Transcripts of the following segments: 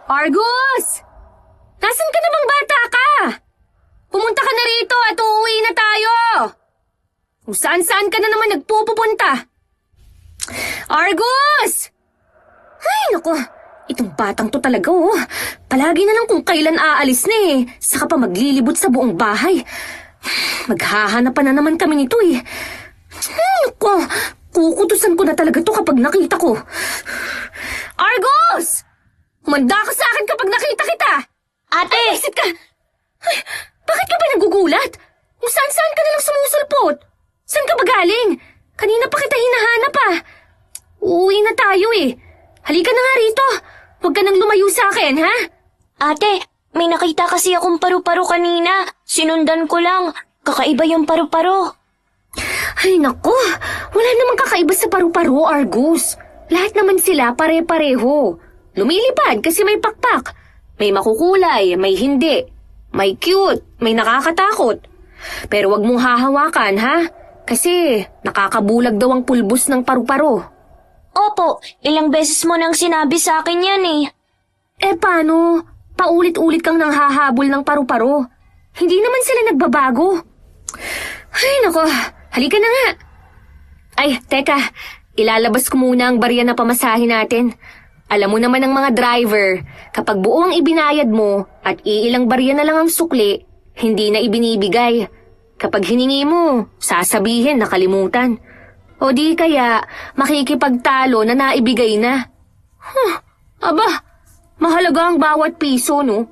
Argus! Nasaan ka namang bata ka? Pumunta ka na rito at uuwi na tayo! Kung saan-saan ka na naman nagpupunta. Argus! Ay, naku. Itong batang to talaga, oh. Palagi na lang kung kailan aalis na eh. Saka pa maglilibot sa buong bahay. Maghahanapan na naman kami nito eh. Ay, naku. Kukutusan ko na talaga to kapag nakita ko. Argus! Humanda ka sa akin kapag nakita kita. Ate! Ay, isit ka. Ay, bakit ka ba nagugulat? Kung saan-saan ka nalang sumusulpot. Saan ka ba galing? Kanina pa kita hinahanap ah. Uuwi na tayo eh. Halika na nga rito. Huwag ka nang lumayo sa akin, ha? Ate, may nakita kasi akong paru-paro kanina. Sinundan ko lang. Kakaiba yung paru-paro. Ay naku, wala namang kakaiba sa paru-paro, Argus. Lahat naman sila pare-pareho. Lumilipad kasi may pakpak. May makukulay, may hindi. May cute, may nakakatakot. Pero wag mong hahawakan, ha? Kasi nakakabulag daw ang pulbos ng paru-paro. Opo, ilang beses mo nang sinabi sa akin yan eh. Eh paano? Paulit-ulit kang nanghahabol ng paru-paro. Hindi naman sila nagbabago. Ay nako, halika na nga. Ay, teka, ilalabas ko muna ang barya na pamasahe natin. Alam mo naman ng mga driver, kapag buo ang ibinayad mo at iilang barya na lang ang sukli, hindi na ibinibigay. Kapag hiningi mo, sasabihin nakalimutan. O di kaya makikipagtalo na naibigay na. Aba, mahalaga ang bawat piso, no?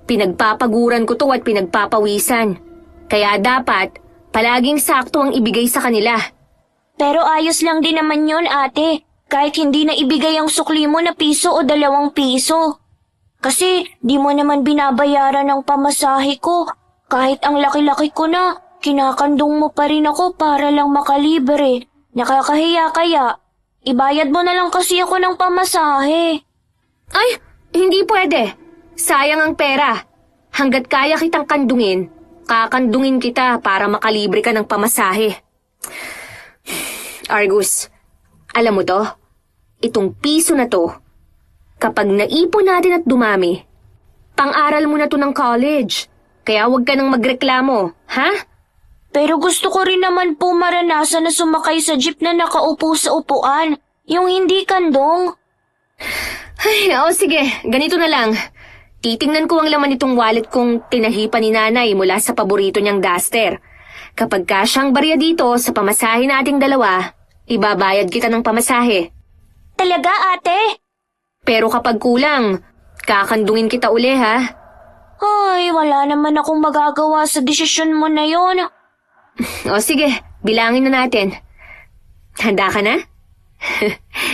Pinagpapaguran ko to at pinagpapawisan. Kaya dapat palaging sakto ang ibigay sa kanila. Pero ayos lang din naman yon, ate. Kahit hindi na ibigay ang sukli mo na piso o 2 piso. Kasi di mo naman binabayaran ng pamasahe ko. Kahit ang laki-laki ko na, kinakandong mo pa rin ako para lang makalibre. Nakakahiya kaya. Ibayad mo na lang kasi ako ng pamasahe. Ay, hindi pwede. Sayang ang pera. Hanggat kaya kitang kandungin, kakandungin kita para makalibre ka ng pamasahe. Argus, alam mo to? Itong piso na to, kapag naipon natin at dumami, pang-aral mo na to ng college. Kaya huwag ka nang magreklamo, ha? Pero gusto ko rin naman po maranasan na sumakay sa jeep na nakaupo sa upuan. Yung hindi kandong. Ay, sige, ganito na lang. Titingnan ko ang laman nitong wallet kong tinahipan ni nanay mula sa paborito niyang duster. Kapag kasyang barya dito sa pamasahe nating dalawa, ibabayad kita ng pamasahe. Talaga, ate? Pero kapag kulang, kakandungin kita uli, ha? Ay, wala naman akong magagawa sa desisyon mo na yon. O sige, bilangin na natin. Handa ka na?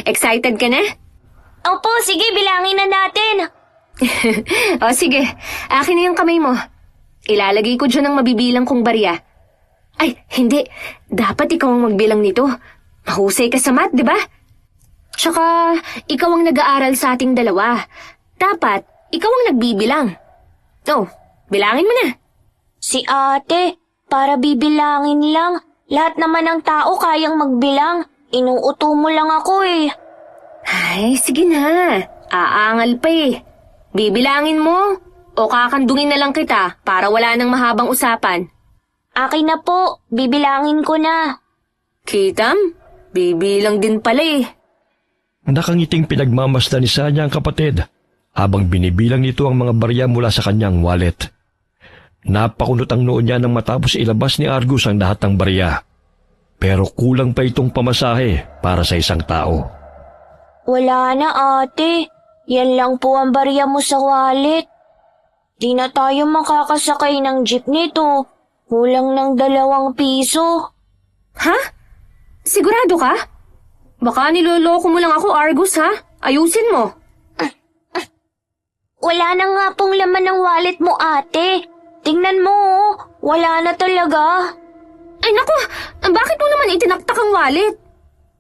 Excited ka na? Opo, sige, bilangin na natin. O sige, akin na yung kamay mo. Ilalagay ko dyan ang mabibilang kong barya. Ay, hindi. Dapat ikaw ang magbilang nito. Mahusay ka sa math, di ba? Tsaka, ikaw ang nag-aaral sa ating dalawa. Dapat, ikaw ang nagbibilang. Oh, bilangin mo na. Si ate, para bibilangin lang. Lahat naman ng tao kayang magbilang. Inuuto mo lang ako eh. Ay, sige na. Aangal pa eh. Bibilangin mo o kakandungin na lang kita para wala nang mahabang usapan. Akin na po, bibilangin ko na. Kitam, bibilang din pala eh. Nakangiting pinagmamasdan ni Sanya ang kapatid habang binibilang nito ang mga barya mula sa kanyang wallet. Napakunot ang noo niya nang matapos ilabas ni Argus ang lahat ng barya. Pero kulang pa itong pamasahe para sa isang tao. Wala na ate, yan lang po ang barya mo sa wallet. Di na tayo makakasakay ng jeep nito. Kulang ng 2 piso. Ha? Sigurado ka? Baka niloloko mo lang ako, Argus, ha? Ayusin mo. Wala na nga pong laman ng wallet mo, ate. Tingnan mo, oh. Wala na talaga. Ay naku, bakit mo naman itinaktak ang wallet?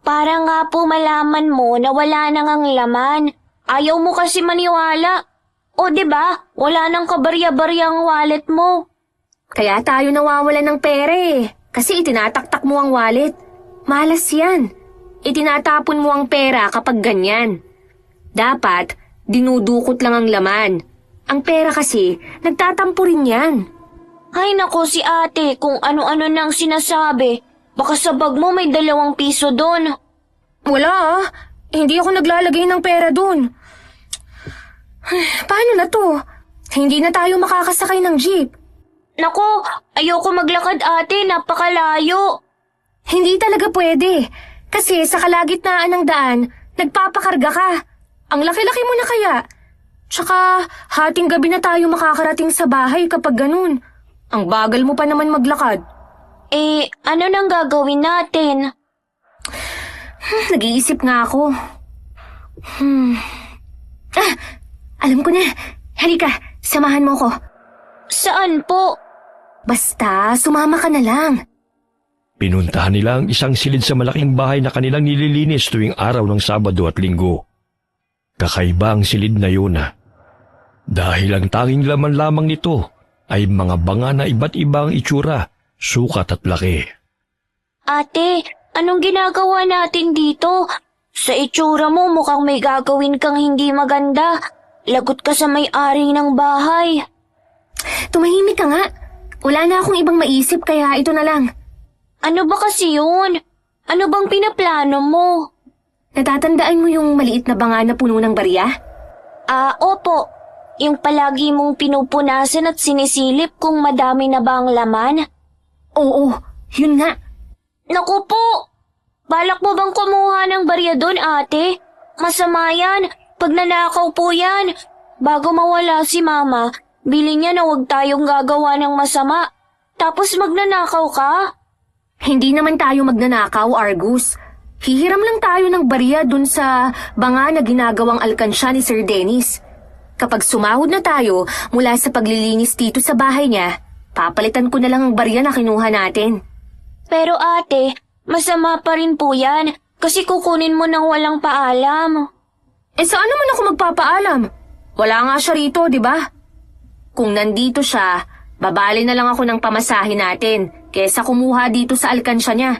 Para nga po malaman mo na wala nang ang laman. Ayaw mo kasi maniwala. O 'di ba? Wala nang kabarya-barya ang wallet mo. Kaya tayo nawawalan ng pera eh. Kasi itinataktak mo ang wallet. Malas yan. Itinatapon mo ang pera kapag ganyan. Dapat, dinudukot lang ang laman. Ang pera kasi, nagtatampo rin yan. Ay nako si ate, kung ano-ano nang sinasabi. Baka sa bag mo may 2 piso doon. Wala ah. Hindi ako naglalagay ng pera dun. Paano na to? Hindi na tayo makakasakay ng jeep. Nako, ayoko maglakad ate, napakalayo. Hindi talaga pwede. Kasi sa kalagitnaan ng daan, nagpapakarga ka. Ang laki-laki mo na kaya. Tsaka, hating gabi na tayo makakarating sa bahay kapag ganun. Ang bagal mo pa naman maglakad. Ano nang gagawin natin? Nag-iisip nga ako. Alam ko na. Halika, samahan mo ko. Saan po? Basta, sumama ka na lang. Pinuntahan nila ang isang silid sa malaking bahay na kanilang nililinis tuwing araw ng Sabado at Linggo. Kakaiba ang silid na yun. Dahil ang tanging laman lamang nito ay mga banga na iba't ibang itsura, sukat at laki. Ate, anong ginagawa natin dito? Sa itsura mo mukhang may gagawin kang hindi maganda. Lagot ka sa may-ari ng bahay. Tumahimik ka nga. Wala na akong ibang maisip kaya ito na lang. Ano ba kasi yun? Ano bang pinaplano mo? Natatandaan mo yung maliit na banga na puno ng barya? Opo. Yung palagi mong pinupunasan at sinisilip kung madami na ba ang laman? Oo, yun nga. Naku po! Balak mo bang kumuha ng barya doon, ate? Masama yan. Pag nanakaw po yan. Bago mawala si mama, bili niya na huwag tayong gagawa ng masama. Tapos magnanakaw ka? Hindi naman tayo magnanakaw, Argus. Hihiram lang tayo ng barya dun sa banga na ginagawang alkansya ni Sir Dennis. Kapag sumahod na tayo mula sa paglilinis dito sa bahay niya, papalitan ko na lang ang barya na kinuha natin. Pero ate, masama pa rin po yan kasi kukunin mo nang walang paalam. Saan naman ako magpapaalam? Wala nga siya rito, di ba? Kung nandito siya, babali na lang ako ng pamasahe natin kesa kumuha dito sa alkansya niya.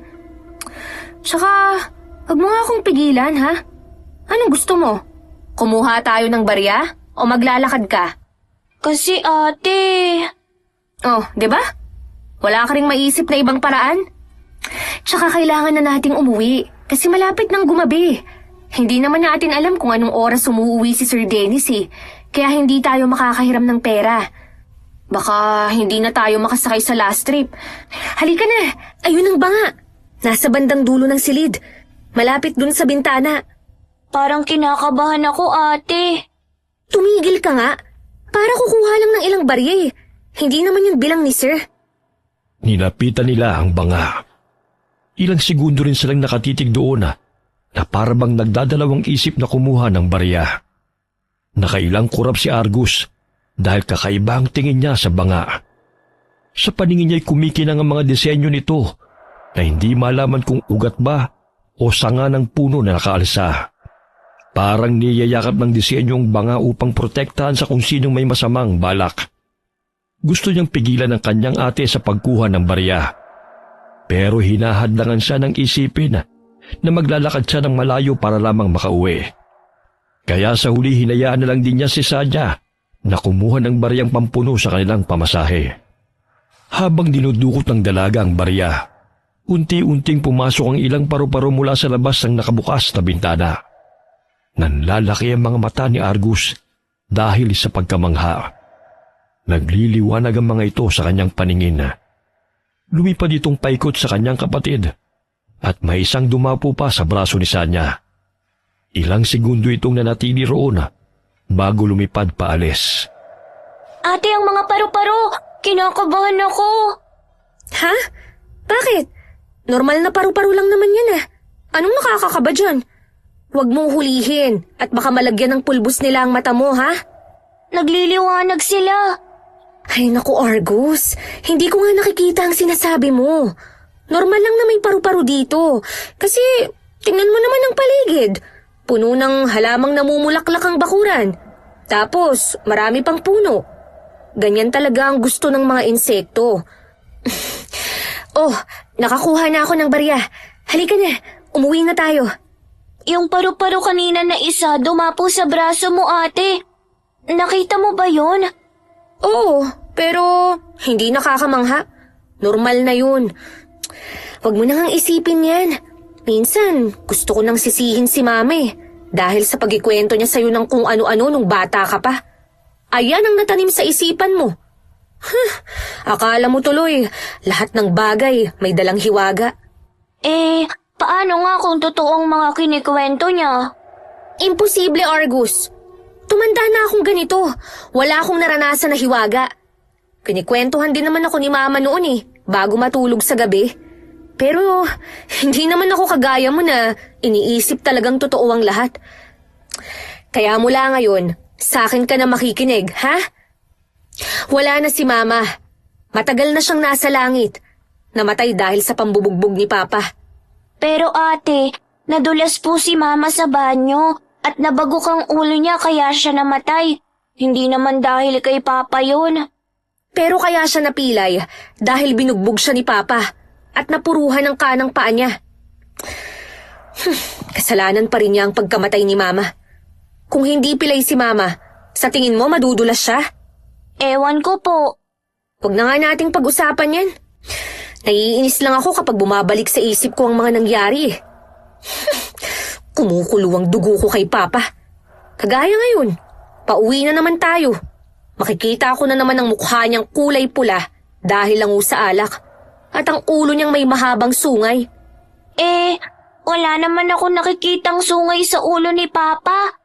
Tsaka, wag mo nga akong pigilan, ha? Anong gusto mo? Kumuha tayo ng barya o maglalakad ka? Kasi ate... Oh, di ba? Wala ka ring maisip na ibang paraan? Tsaka kailangan na nating umuwi kasi malapit nang gumabi. Hindi naman natin alam kung anong oras umuwi si Sir Dennis kaya hindi tayo makakahiram ng pera. Baka hindi na tayo makasakay sa last trip. Halika na, ayun ang banga. Nasa bandang dulo ng silid. Malapit dun sa bintana. Parang kinakabahan ako, ate. Tumigil ka nga. Para kukuha lang ng ilang barya Hindi naman yung bilang ni Sir. Nilapitan nila ang banga. Ilang segundo rin silang nakatitig doon na para bang nagdadalawang isip na kumuha ng barya. Nakailang kurap si Argus dahil kakaiba ang tingin niya sa banga. Sa paningin niya'y kumikinang ang mga disenyo nito na hindi malaman kung ugat ba o sanga ng puno na nakaalsa. Parang niyayakap ng disenyong banga upang protektahan sa kung sinong may masamang balak. Gusto niyang pigilan ang kanyang ate sa pagkuha ng barya. Pero hinahadlangan siya ng isipin na maglalakad siya ng malayo para lamang makauwi. Kaya sa huli hinayaan na lang din niya si Sanya na kumuha ng baryang pampuno sa kanilang pamasahe. Habang dinudukot ng dalaga ang barya, unti-unting pumasok ang ilang paru-paro mula sa labas ng nakabukas na bintana. Nanlalaki ang mga mata ni Argus dahil sa pagkamangha. Nagliliwanag ang mga ito sa kanyang paningin. Lumipad itong paikot sa kanyang kapatid at may isang dumapo pa sa braso ni Sanya. Ilang segundo itong nanatili roon bago lumipad paalis. Ate, ang mga paru-paro! Kinakabahan ako! Ha? Bakit? Normal na paru-paro lang naman yan Anong nakakakaba dyan? Huwag mong hulihin at baka malagyan ng pulbos nila ang mata mo, ha? Nagliliwanag sila. Ay naku, Argus. Hindi ko nga nakikita ang sinasabi mo. Normal lang na may paru-paro dito. Kasi tingnan mo naman ang paligid. Puno ng halamang namumulaklak ang bakuran. Tapos marami pang puno. Ganyan talaga ang gusto ng mga insekto. Oh, nakakuha na ako ng barya. Halika na, umuwi na tayo. Yung paru-paro kanina na isa dumapo sa braso mo, ate. Nakita mo ba yun? Oo, pero hindi nakakamangha. Normal na yun. Huwag mo nang isipin yan. Minsan, gusto ko nang sisihin si mama eh. Dahil sa pagkikwento niya sa'yo ng kung ano-ano nung bata ka pa. Ayan ang natanim sa isipan mo. Akala mo tuloy, lahat ng bagay may dalang hiwaga. Paano nga kung totoong mga kinikwento niya? Imposible, Argus. Tumanda na akong ganito. Wala akong naranasan na hiwaga. Kinikwentuhan din naman ako ni mama noon eh, bago matulog sa gabi. Pero hindi naman ako kagaya mo na iniisip talagang totoo ang lahat. Kaya mula ngayon, sa akin ka na makikinig, ha? Wala na si mama. Matagal na siyang nasa langit. Namatay dahil sa pambubugbog ni papa. Pero ate, nadulas po si mama sa banyo at nabagok ang ulo niya kaya siya namatay. Hindi naman dahil kay papa yun. Pero kaya siya napilay dahil binugbog siya ni papa at napuruhan ang kanang paa niya. Kasalanan pa rin niya ang pagkamatay ni mama. Kung hindi pilay si mama, sa tingin mo madudulas siya? Ewan ko po. Huwag na nga nating pag-usapan yan. Naiinis lang ako kapag bumabalik sa isip ko ang mga nangyari eh. Kumukulo ang dugo ko kay papa. Kagaya ngayon, pauwi na naman tayo. Makikita ko na naman ang mukha niyang kulay pula dahil lang sa alak at ang ulo niyang may mahabang sungay. Wala naman ako nakikitang sungay sa ulo ni papa.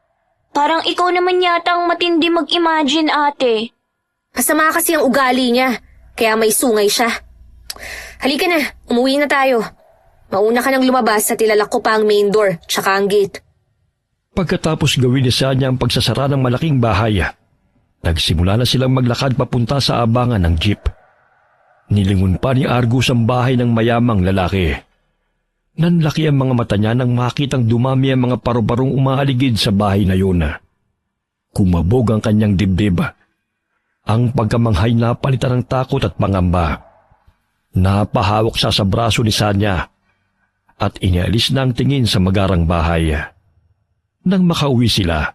Parang ikaw naman yata ang matindi mag-imagine, ate. Masama kasi ang ugali niya, kaya may sungay siya. Halika na, umuwi na tayo. Mauna ka nang lumabas at ilalak ko pa ang main door, tsaka ang gate. Pagkatapos gawin ni Sanya ang pagsasara ng malaking bahay, nagsimula na silang maglakad papunta sa abangan ng jeep. Nilingon pa ni Argus ang bahay ng mayamang lalaki. Nanlaki ang mga mata niya nang makitang dumami ang mga paru-parong umaaligid sa bahay na yun. Kumabog ang kanyang dibdib. Ang pagkamanghay na palitan ng takot at pangamba. Napahawak siya sa braso ni Sanya at inialis na ang tingin sa magarang bahay. Nang makauwi sila,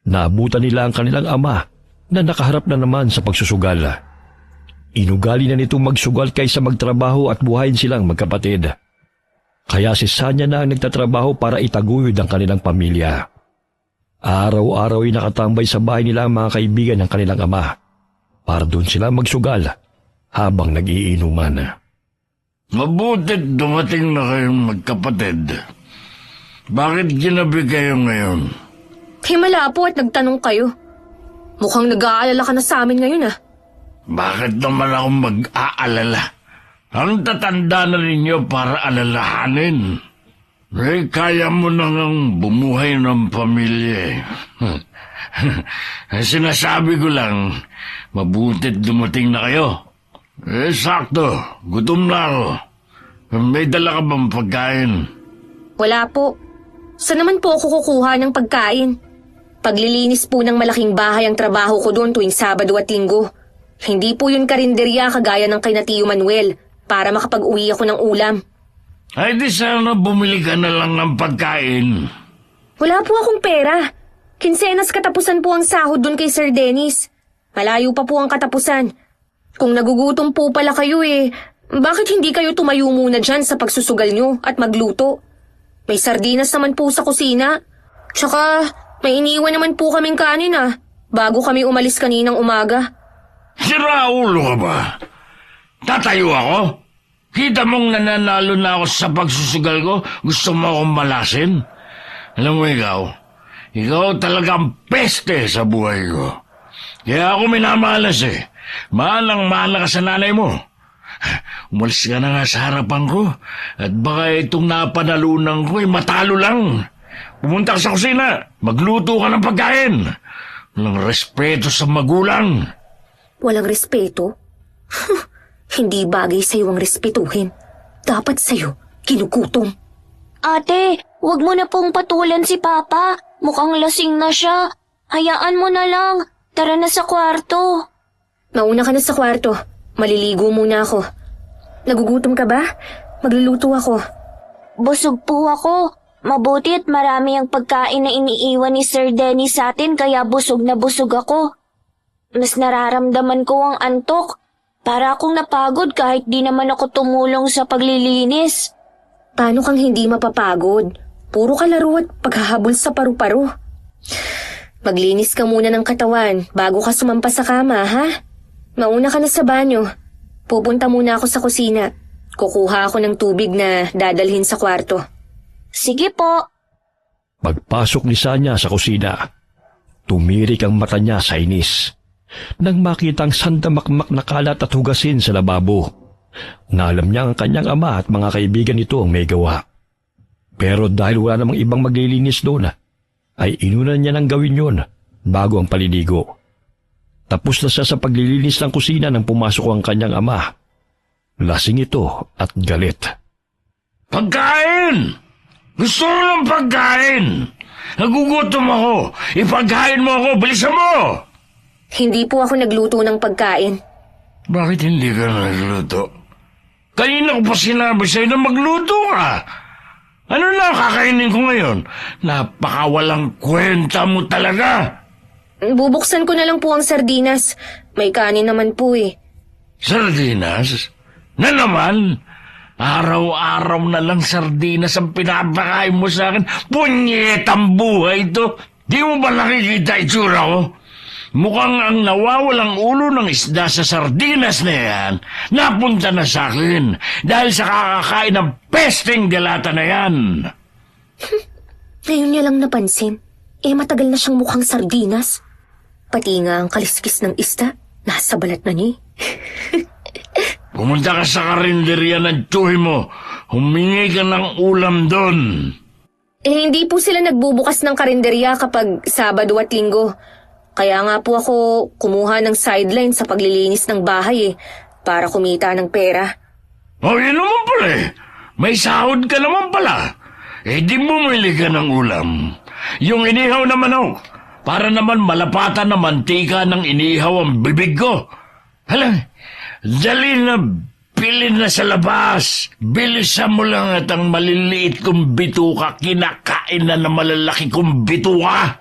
naabutan nila ang kanilang ama na nakaharap na naman sa pagsusugal. Inugali na nitong magsugal kaysa magtrabaho at buhayin silang magkapatid. Kaya si Sanya na ang nagtatrabaho para itaguyod ang kanilang pamilya. Araw-araw ay nakatambay sa bahay nila ang mga kaibigan ng kanilang ama para doon sila magsugal habang nag-iinuman. Mabutit dumating na kayong magkapatid. Bakit ginabi kayo ngayon? Himala po at nagtanong kayo. Mukhang nag-aalala ka na sa amin ngayon ah. Bakit naman ako mag-aalala? Ang tatanda na ninyo para alalahanin. Kaya mo nang bumuhay ng pamilya. Sinasabi ko lang, mabutit dumating na kayo. Sakto, gutom na ako. May dala ka bang pagkain? Wala po. Saan naman po ako kukuha ng pagkain? Paglilinis po ng malaking bahay ang trabaho ko doon tuwing Sabado at Linggo. Hindi po yun karinderya kagaya ng kay na Tio Manuel para makapag-uwi ako ng ulam. Ay di sana bumili ka na lang ng pagkain. Wala po akong pera. Kinsenas katapusan po ang sahod doon kay Sir Dennis. Malayo pa po ang katapusan. Kung nagugutom po pala kayo bakit hindi kayo tumayo muna dyan sa pagsusugal nyo at magluto? May sardinas naman po sa kusina. Tsaka may iniwan naman po kaming kanin bago kami umalis kaninang umaga. Sira ulo ka ba? Tatayo ako? Kita mong nananalo na ako sa pagsusugal ko? Gusto mo akong malasin? Alam mo ikaw talagang peste sa buhay ko. Kaya ako minamalas Malang-mala ka sa nanay mo. Umalis ka na nga sa harapan ko at baka itong napanalunan ko matalo lang. Pumunta ka sa kusina, magluto ka ng pagkain. Walang respeto sa magulang. Walang respeto? Hindi bagay sa'yo ang respetuhin. Dapat sa'yo, kinukutom. Ate, wag mo na pong patulan si Papa. Mukhang lasing na siya. Hayaan mo na lang. Tara na sa kwarto. Mauna ka na sa kwarto. Maliligo muna ako. Nagugutom ka ba? Magluluto ako. Busog po ako. Mabuti at marami ang pagkain na iniiwan ni Sir Dennis sa atin kaya busog na busog ako. Mas nararamdaman ko ang antok. Para akong napagod kahit di naman ako tumulong sa paglilinis. Paano kang hindi mapapagod? Puro kalaro at paghahabol sa paru-paro. Maglinis ka muna ng katawan bago ka sumampa sa kama, ha? Mauna ka na sa banyo. Pupunta muna ako sa kusina. Kukuha ako ng tubig na dadalhin sa kwarto. Sige po. Pagpasok ni Sanya sa kusina, tumirik ang mata niya sa inis. Nang makita ang sandamakmak na kalat at hugasin sa lababo, na alam niya ang kanyang ama at mga kaibigan nito ang may gawa. Pero dahil wala namang ibang maglilinis doon, ay inunan niya nang gawin yun bago ang paliligo. Tapos na siya sa paglilinis ng kusina nang pumasok ang kanyang ama. Lasing ito at galit. Pagkain! Gusto ko ng pagkain! Nagugutom ako! Ipagkain mo ako! Bilisan mo! Hindi po ako nagluto ng pagkain. Bakit hindi ka nagluto? Kanina ko pa sinabi sa'yo na magluto ka. Ano na kakainin ko ngayon? Napakawalang kwenta mo talaga. Bubuksan ko na lang po ang sardinas. May kanin naman po eh. Sardinas? Na naman? Araw-araw na lang sardinas ang pinapakain mo sa akin. Punyetang buhay ito. Di mo ba nakikita itsura ko? Mukhang ang nawawalang ulo ng isda sa sardinas na yan, napunta na sa akin dahil sa kakakain ng pesteng delata na yan. Ngayon niya lang napansin. Matagal na siyang mukhang sardinas. Pati nga ang kaliskis ng isda, nasa balat na niya. Pumunta ka sa karinderya ng tsuhi mo. Humingi ka ng ulam doon. Hindi po sila nagbubukas ng karinderya kapag Sabado at Linggo. Kaya nga po ako kumuha ng sideline sa paglilinis ng bahay para kumita ng pera. Yun naman pala eh. May sahod ka naman pala. Di bumili ka ng ulam. Yung inihaw na manok, para naman malapatan na mantika ng inihaw ang bibig ko. Hala, dali na bilhin na sa labas. Bilisan mo lang at ang maliliit kong bituka kinakain na ng malalaki kong bituka.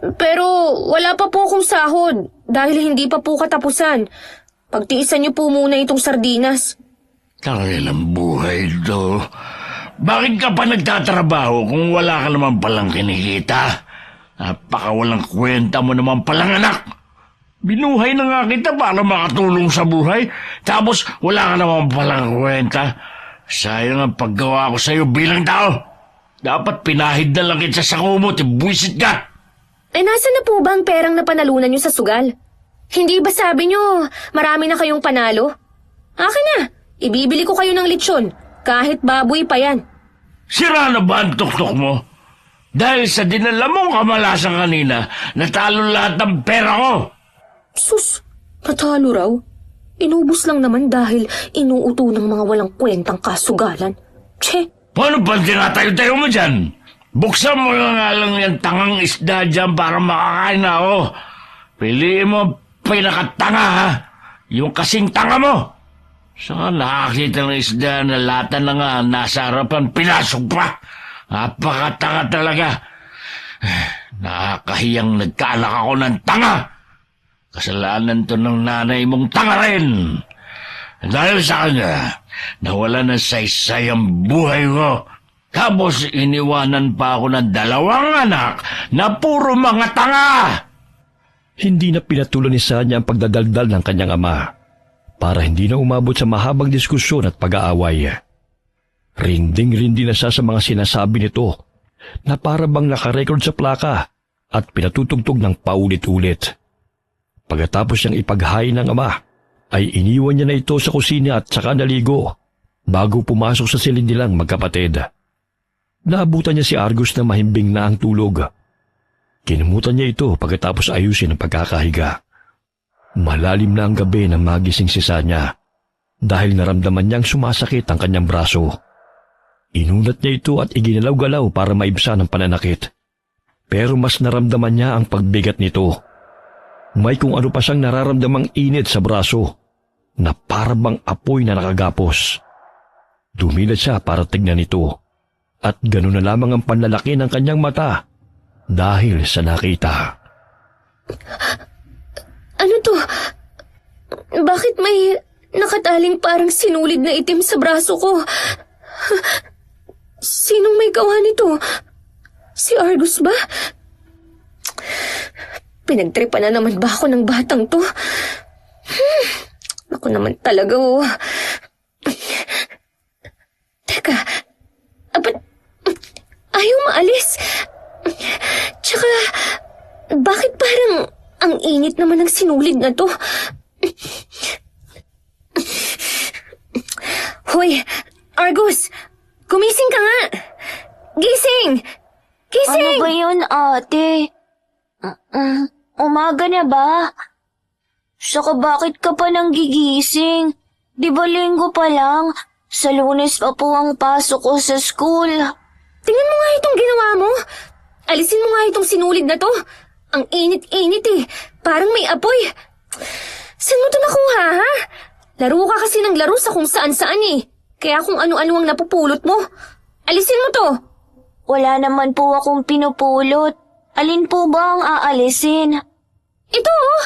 Pero wala pa po akong sahod dahil hindi pa po katapusan. Pagtiisan niyo po muna itong sardinas. Tangilang buhay ito. Bakit ka pa nagtatrabaho kung wala ka naman palang kinikita? Napakawalang kwenta mo naman palang anak. Binuhay na nga kita para makatulong sa buhay. Tapos wala ka naman palang kwenta. Sayang ang paggawa ko sa'yo bilang tao. Dapat pinahid na lang kita sa kumot. Buwisit ka. Nasa na po ba ang perang napanalunan niyo sa sugal? Hindi ba sabi niyo marami na kayong panalo? Akin na, ibibili ko kayo ng lechon, kahit baboy pa yan. Sira na ba ang tuktok mo? Dahil sa dinala mong kamalasan kanina, natalo lahat ng pera ko. Sus, natalo raw? Inubos lang naman dahil inuuto ng mga walang kwentang kasugalan. Tse! Paano ba tinatayo-tayo mo dyan? Buksan mo nga lang yung tangang isda dyan para makakain na ako. Piliin mo pinakatanga ha. Yung kasing tanga mo. Saka nakakita ng isda na lata na nga nasa harapan, pinasok pa. Napakatanga talaga. Nakakahiyang nagkaanak ako ng tanga. Kasalanan to ng nanay mong tanga rin. Dahil sa kanya, nawala ng saysay ang buhay ko. Tapos iniwanan pa ako ng 2 anak na puro mga tanga. Hindi na pinatuloy ni Sanya ang pagdadaldal ng kanyang ama para hindi na umabot sa mahabang diskusyon at pag-aaway. Rinding-rindi na siya sa mga sinasabi nito na para bang nakarecord sa plaka at pinatutugtog ng paulit-ulit. Pagkatapos niyang ipaghain ng ama, ay iniwan niya na ito sa kusina at saka naligo bago pumasok sa silid nilang magkapatid. Naabutan niya si Argus na mahimbing na ang tulog. Kinumutan niya ito pagkatapos ayusin ang pagkakahiga. Malalim na ang gabi nang magising si Sanya dahil naramdaman niyang sumasakit ang kanyang braso. Inunat niya ito at iginalaw-galaw para maibsan ang pananakit. Pero mas naramdaman niya ang pagbigat nito. May kung ano pa siyang nararamdamang init sa braso na parabang apoy na nakagapos. Dumilat siya para tignan ito. At gano'n na lamang ang panlalaki ng kanyang mata dahil sa nakita. Ano to? Bakit may nakataling parang sinulid na itim sa braso ko? Sinong may gawa nito? Si Argus ba? Pinagtripa na naman ba ako ng batang to? Ako naman talaga, oh. Teka, ba't ayaw maalis? Tsaka, bakit parang ang init naman ng sinulid na to? Hoy, Argus! Gumising ka nga! Gising! Ano Gising! ba yun, ate? Umaga na ba? Saka bakit ka pa nang gigising? Di ba linggo pa lang? Sa Lunes pa po ang pasok ko sa school. Tingnan mo nga itong ginawa mo. Alisin mo nga itong sinulid na to. Ang init-init eh. Parang may apoy. Saan mo to nakuha, ha? Laro ka kasi ng laro sa kung saan-saan eh. Kaya kung ano-ano ang napupulot mo. Alisin mo to. Wala naman po akong pinupulot. Alin po ba ang aalisin? Ito oh.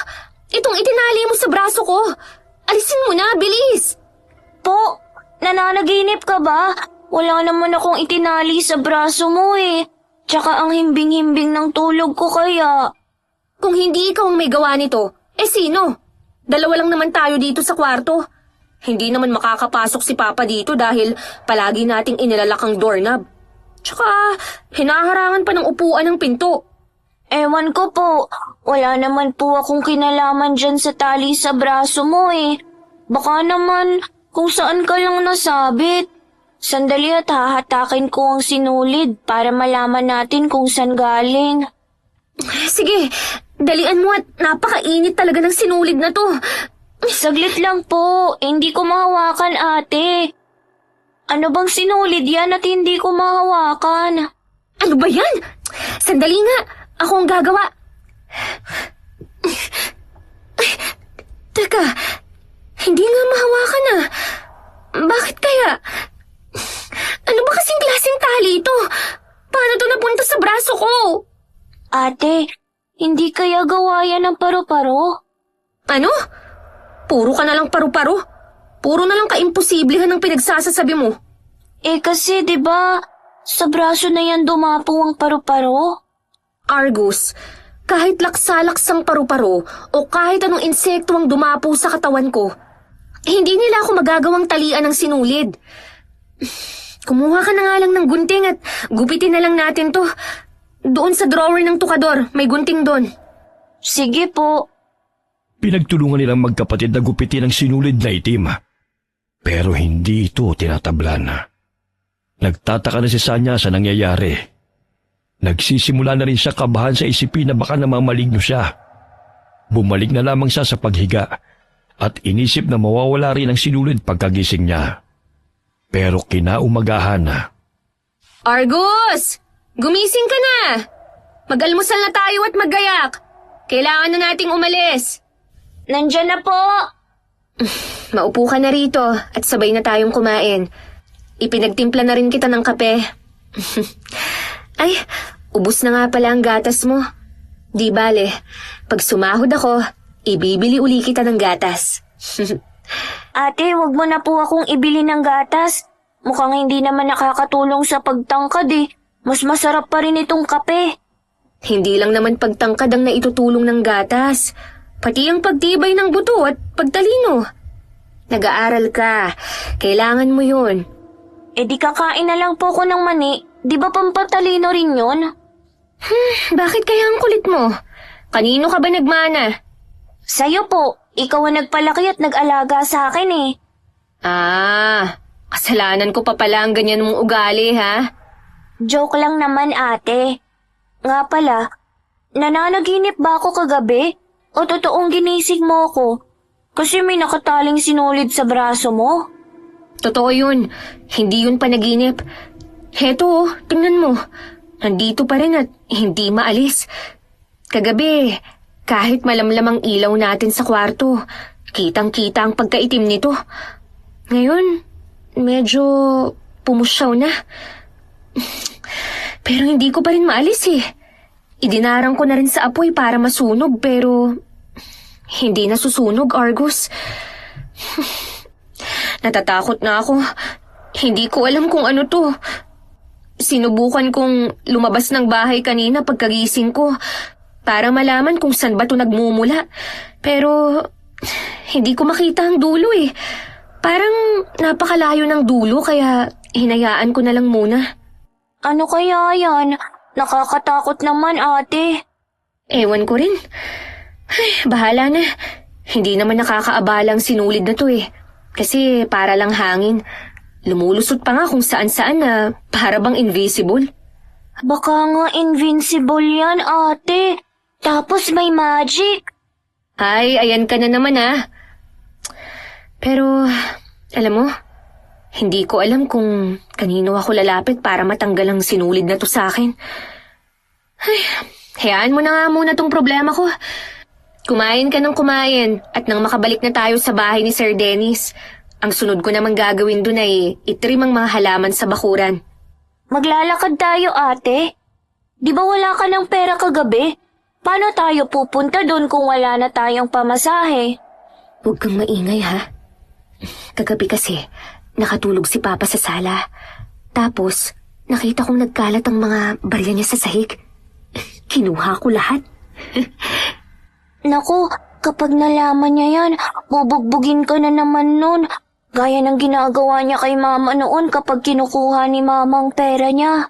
Itong itinali mo sa braso ko. Alisin mo na, bilis. Po, nananaginip ka ba? Wala naman akong itinali sa braso mo eh. Tsaka ang himbing-himbing ng tulog ko kaya. Kung hindi ikaw ang may gawa nito, sino? Dalawa lang naman tayo dito sa kwarto. Hindi naman makakapasok si Papa dito dahil palagi nating inilalak ang doorknob. Tsaka, hinaharangan pa ng upuan ng pinto. Ewan ko po, wala naman po akong kinalaman dyan sa tali sa braso mo eh. Baka naman kung saan ka lang nasabit. Sandali at hahatakin ko ang sinulid para malaman natin kung saan galing. Sige, dalian mo at napakainit talaga ng sinulid na to. Saglit lang po, hindi ko mahawakan ate. Ano bang sinulid yan at hindi ko mahawakan? Ano ba yan? Sandali nga, ako ang gagawa. Ay, teka, hindi nga mahawakan ah. Bakit kaya? Ano ba kasing klaseng tali ito? Paano to napunta sa braso ko? Ate, hindi kaya gawa yan ng paru-paro? Ano? Puro ka na lang paru-paro. Puro na lang kaimposiblihan ang pinagsasasabi mo. Eh kasi 'di ba sa braso na yan dumapo ang paru-paro? Argus, kahit laksa-laksang paru-paro o kahit anong insekto ang dumapo sa katawan ko, hindi nila ako magagawang talian ng sinulid. Kumuha ka na nga lang ng gunting at gupitin na lang natin to. Doon sa drawer ng tukador, may gunting doon. Sige po. Pinagtulungan nilang magkapatid na gupitin ang sinulid na itim. Pero hindi ito tinatablan. Nagtataka na si Sanya sa nangyayari. Nagsisimula na rin siya kabahan sa isipin na baka namamaligno siya. Bumalik na lamang siya sa paghiga at inisip na mawawala rin ang sinulid pagkagising niya. Pero kinaumagahan na. Argus! Gumising ka na! Mag-almusal na tayo at maggayak. Kailangan na nating umalis. Nandyan na po. Maupo ka na rito at sabay na tayong kumain. Ipinagtimpla na rin kita ng kape. Ay, ubus na nga pala ang gatas mo. Di bale, pag sumahod ako, ibibili uli kita ng gatas. Ate, wag mo na po akong ibili ng gatas. Mukhang hindi naman nakakatulong sa pagtangkad eh. Mas masarap pa rin itong kape. Hindi lang naman pagtangkad ang naitutulong ng gatas. Pati ang pagtibay ng buto at pagtalino. Nag-aaral ka. Kailangan mo yun. Eh di kakain na lang po ko ng mani. Di ba pampatalino rin yun? Bakit kaya ang kulit mo? Kanino ka ba nagmana? Sa'yo po. Ikaw ang nagpalaki at nag-alaga sa akin eh. Kasalanan ko pa pala ang ganyan mong ugali, ha? Joke lang naman ate. Nga pala, nananaginip ba ako kagabi? O totoong ginising mo ko? Kasi may nakataling sinulid sa braso mo. Totoo yun. Hindi yun panaginip. Heto, tingnan mo. Nandito pa rin at hindi maalis. Kagabi, kahit malamlam ang ilaw natin sa kwarto, kitang-kita ang pagkaitim nito. Ngayon, medyo pumusyaw na. Pero hindi ko pa rin maalis eh. Idinarang ko na rin sa apoy para masunog pero hindi nasusunog, Argus. Natatakot na ako. Hindi ko alam kung ano to. Sinubukan kong lumabas ng bahay kanina pagkagising ko para malaman kung saan ba to nagmumula. Pero hindi ko makita ang dulo eh. Parang napakalayo ng dulo kaya hinayaan ko na lang muna. Ano kaya yan? Nakakatakot naman, ate. Ewan ko rin. Ay, bahala na. Hindi naman nakakaabalang sinulid na to eh. Kasi para lang hangin. Lumulusot pa nga kung saan-saan na para bang invisible. Baka nga invincible yan, ate. Tapos may magic. Ay, ayan ka na naman ah. Pero, alam mo, hindi ko alam kung kanino ako lalapit para matanggal ang sinulid na to sa akin. Ay, hayaan mo na nga muna tong problema ko. Kumain ka ng kumain at nang makabalik na tayo sa bahay ni Sir Dennis, ang sunod ko namang gagawin dun ay itrim ang mga halaman sa bakuran. Maglalakad tayo, ate. Di ba wala ka ng pera kagabi? Paano tayo pupunta doon kung wala na tayong pamasahe? Huwag kang maingay ha. Kagabi kasi, nakatulog si Papa sa sala. Tapos, nakita kong nagkalat ang mga barya niya sa sahig. Kinuha ko lahat. Naku, kapag nalaman niya yan, bubugbugin ka na naman nun. Gaya ng ginagawa niya kay mama noon kapag kinukuha ni mama ang pera niya.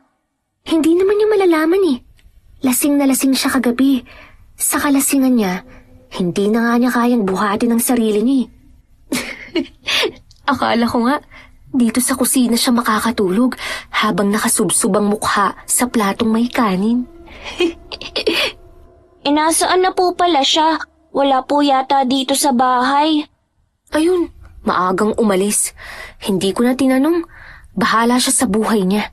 Hindi naman niya malalaman eh. Lasing na lasing siya kagabi. Sa kalasingan niya, hindi na nga niya kayang buhatin ang sarili niya eh. Akala ko nga, dito sa kusina siya makakatulog habang nakasubsob ang mukha sa platong may kanin. Nasaan na po pala siya? Wala po yata dito sa bahay. Ayun, maagang umalis. Hindi ko na tinanong. Bahala siya sa buhay niya.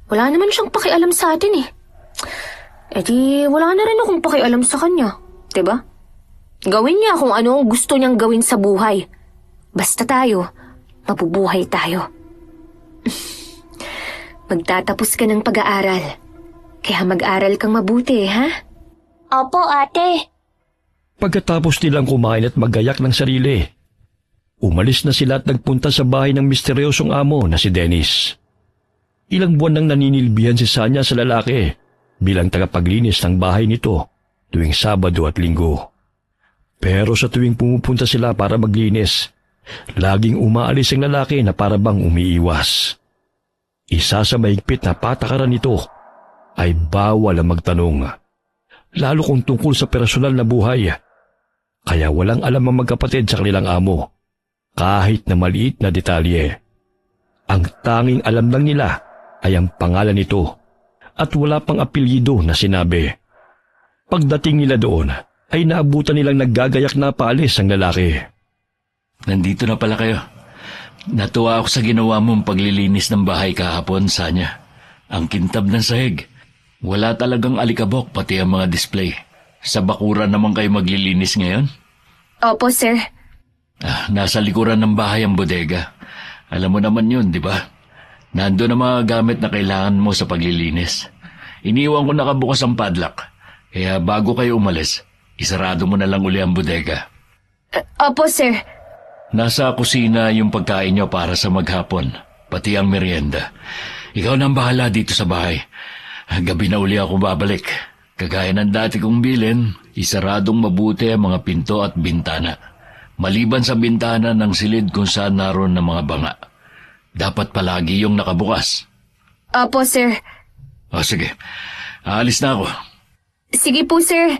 Wala naman siyang pakialam sa atin eh. Eh di, wala na rin akong pakialam sa kanya. Diba? Gawin niya kung ano ang gusto niyang gawin sa buhay. Basta tayo, mabubuhay tayo. Magtatapos ka ng pag-aaral. Kaya mag-aral kang mabuti, ha? Opo, ate. Pagkatapos nilang kumain at magayak ng sarili, umalis na sila at nagpunta sa bahay ng misteryosong amo na si Dennis. Ilang buwan nang naninilbihan si Sanya sa lalaki bilang tagapaglinis ng bahay nito tuwing Sabado at Linggo. Pero sa tuwing pumupunta sila para maglinis, laging umaalis ang lalaki na para bang umiiwas. Isa sa mahigpit na patakaran nito ay bawal ang magtanong, lalo kung tungkol sa personal na buhay. Kaya walang alam ang magkapatid sa kanilang amo, kahit na maliit na detalye. Ang tanging alam lang nila ay ang pangalan nito at wala pang apelyido na sinabi. Pagdating nila doon, ay naabutan nilang naggagayak na paalis ang lalaki. Nandito na pala kayo. Natuwa ako sa ginawa mong paglilinis ng bahay kahapon, Sanya. Ang kintab ng sahig. Wala talagang alikabok pati ang mga display. Sa bakuran naman kayo maglilinis ngayon? Opo, sir. Nasa likuran ng bahay ang bodega. Alam mo naman yun, di ba? Nandun ang mga gamit na kailangan mo sa paglilinis. Iniwan ko nakabukas ang padlock. Kaya bago kayo umalis, isarado mo na lang uli ang bodega. Opo, sir. Nasa kusina yung pagkain nyo para sa maghapon, pati ang merienda. Ikaw na ang bahala dito sa bahay. Gabi na uli ako babalik. Kagaya ng dati kong bilin, isaradong mabuti ang mga pinto at bintana. Maliban sa bintana ng silid kung saan naroon ng mga banga. Dapat palagi yung nakabukas. Opo, sir. O sige, aalis na ako. Sige po, sir.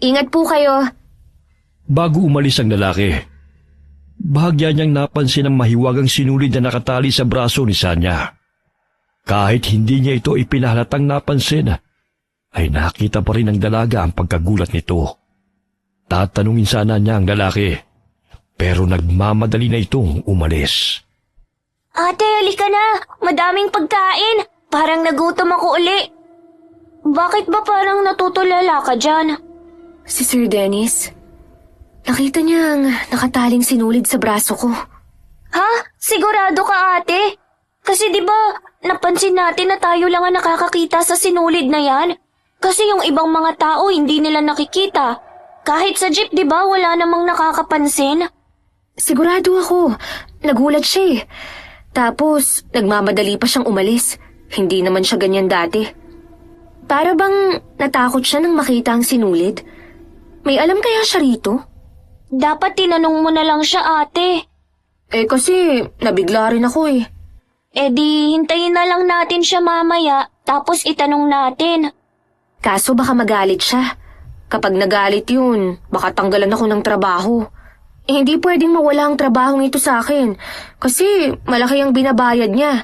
Ingat po kayo. Bago umalis ang lalaki, bahagya niyang napansin ang mahiwagang sinulid na nakatali sa braso ni Sanya. Kahit hindi niya ito ipinahalatang napansin, ay nakita pa rin ng dalaga ang pagkagulat nito. Tatanungin sana niya ang lalaki, pero nagmamadali na itong umalis. Ate, halika na. Madaming pagkain. Parang nagutom ako uli. Bakit ba parang natutulala ka dyan? Si Sir Dennis. Nakita niya ang nakataling sinulid sa braso ko. Ha? Sigurado ka, ate? Kasi 'di ba, napansin natin na tayo lang ang nakakakita sa sinulid na 'yan. Kasi yung ibang mga tao hindi nila nakikita. Kahit sa jeep 'di ba, wala namang nakakapansin. Sigurado ako. Nagulat siya eh. Tapos, nagmamadali pa siyang umalis. Hindi naman siya ganyan dati. Para bang natakot siya nang makita ang sinulid? May alam kaya siya rito? Dapat tinanong mo na lang siya, ate. Eh kasi, nabigla rin ako eh. Eh di, hintayin na lang natin siya mamaya, tapos itanong natin. Kaso baka magalit siya. Kapag nagalit yun, baka tanggalan ako ng trabaho. Eh, hindi pwedeng mawala ang trabaho nito sa akin. Kasi malaki ang binabayad niya.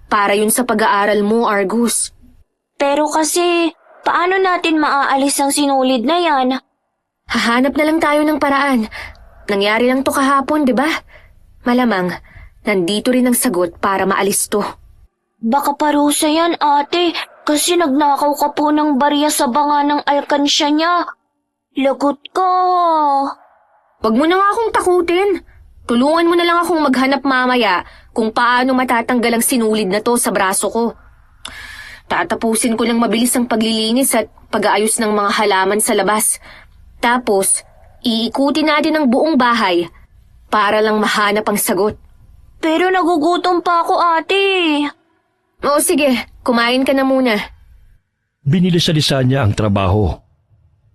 Para yun sa pag-aaral mo, Argus. Pero kasi, paano natin maaalis ang sinulid na yan? Hahanap na lang tayo ng paraan. Nangyari lang to kahapon, di ba? Malamang, nandito rin ang sagot para maalis to. Baka parusa yan, ate, kasi nagnakaw ka po ng barya sa banga ng alkansya niya. Lagot ka. Huwag mo na nga akong takutin. Tulungan mo na lang akong maghanap mamaya kung paano matatanggal ang sinulid na to sa braso ko. Tatapusin ko lang mabilis ang paglilinis at pag-aayos ng mga halaman sa labas. Tapos, iikutin natin ang buong bahay para lang mahanap ang sagot. Pero nagugutom pa ako, ate. Oo, sige. Kumain ka na muna. Binilisan niya ang trabaho.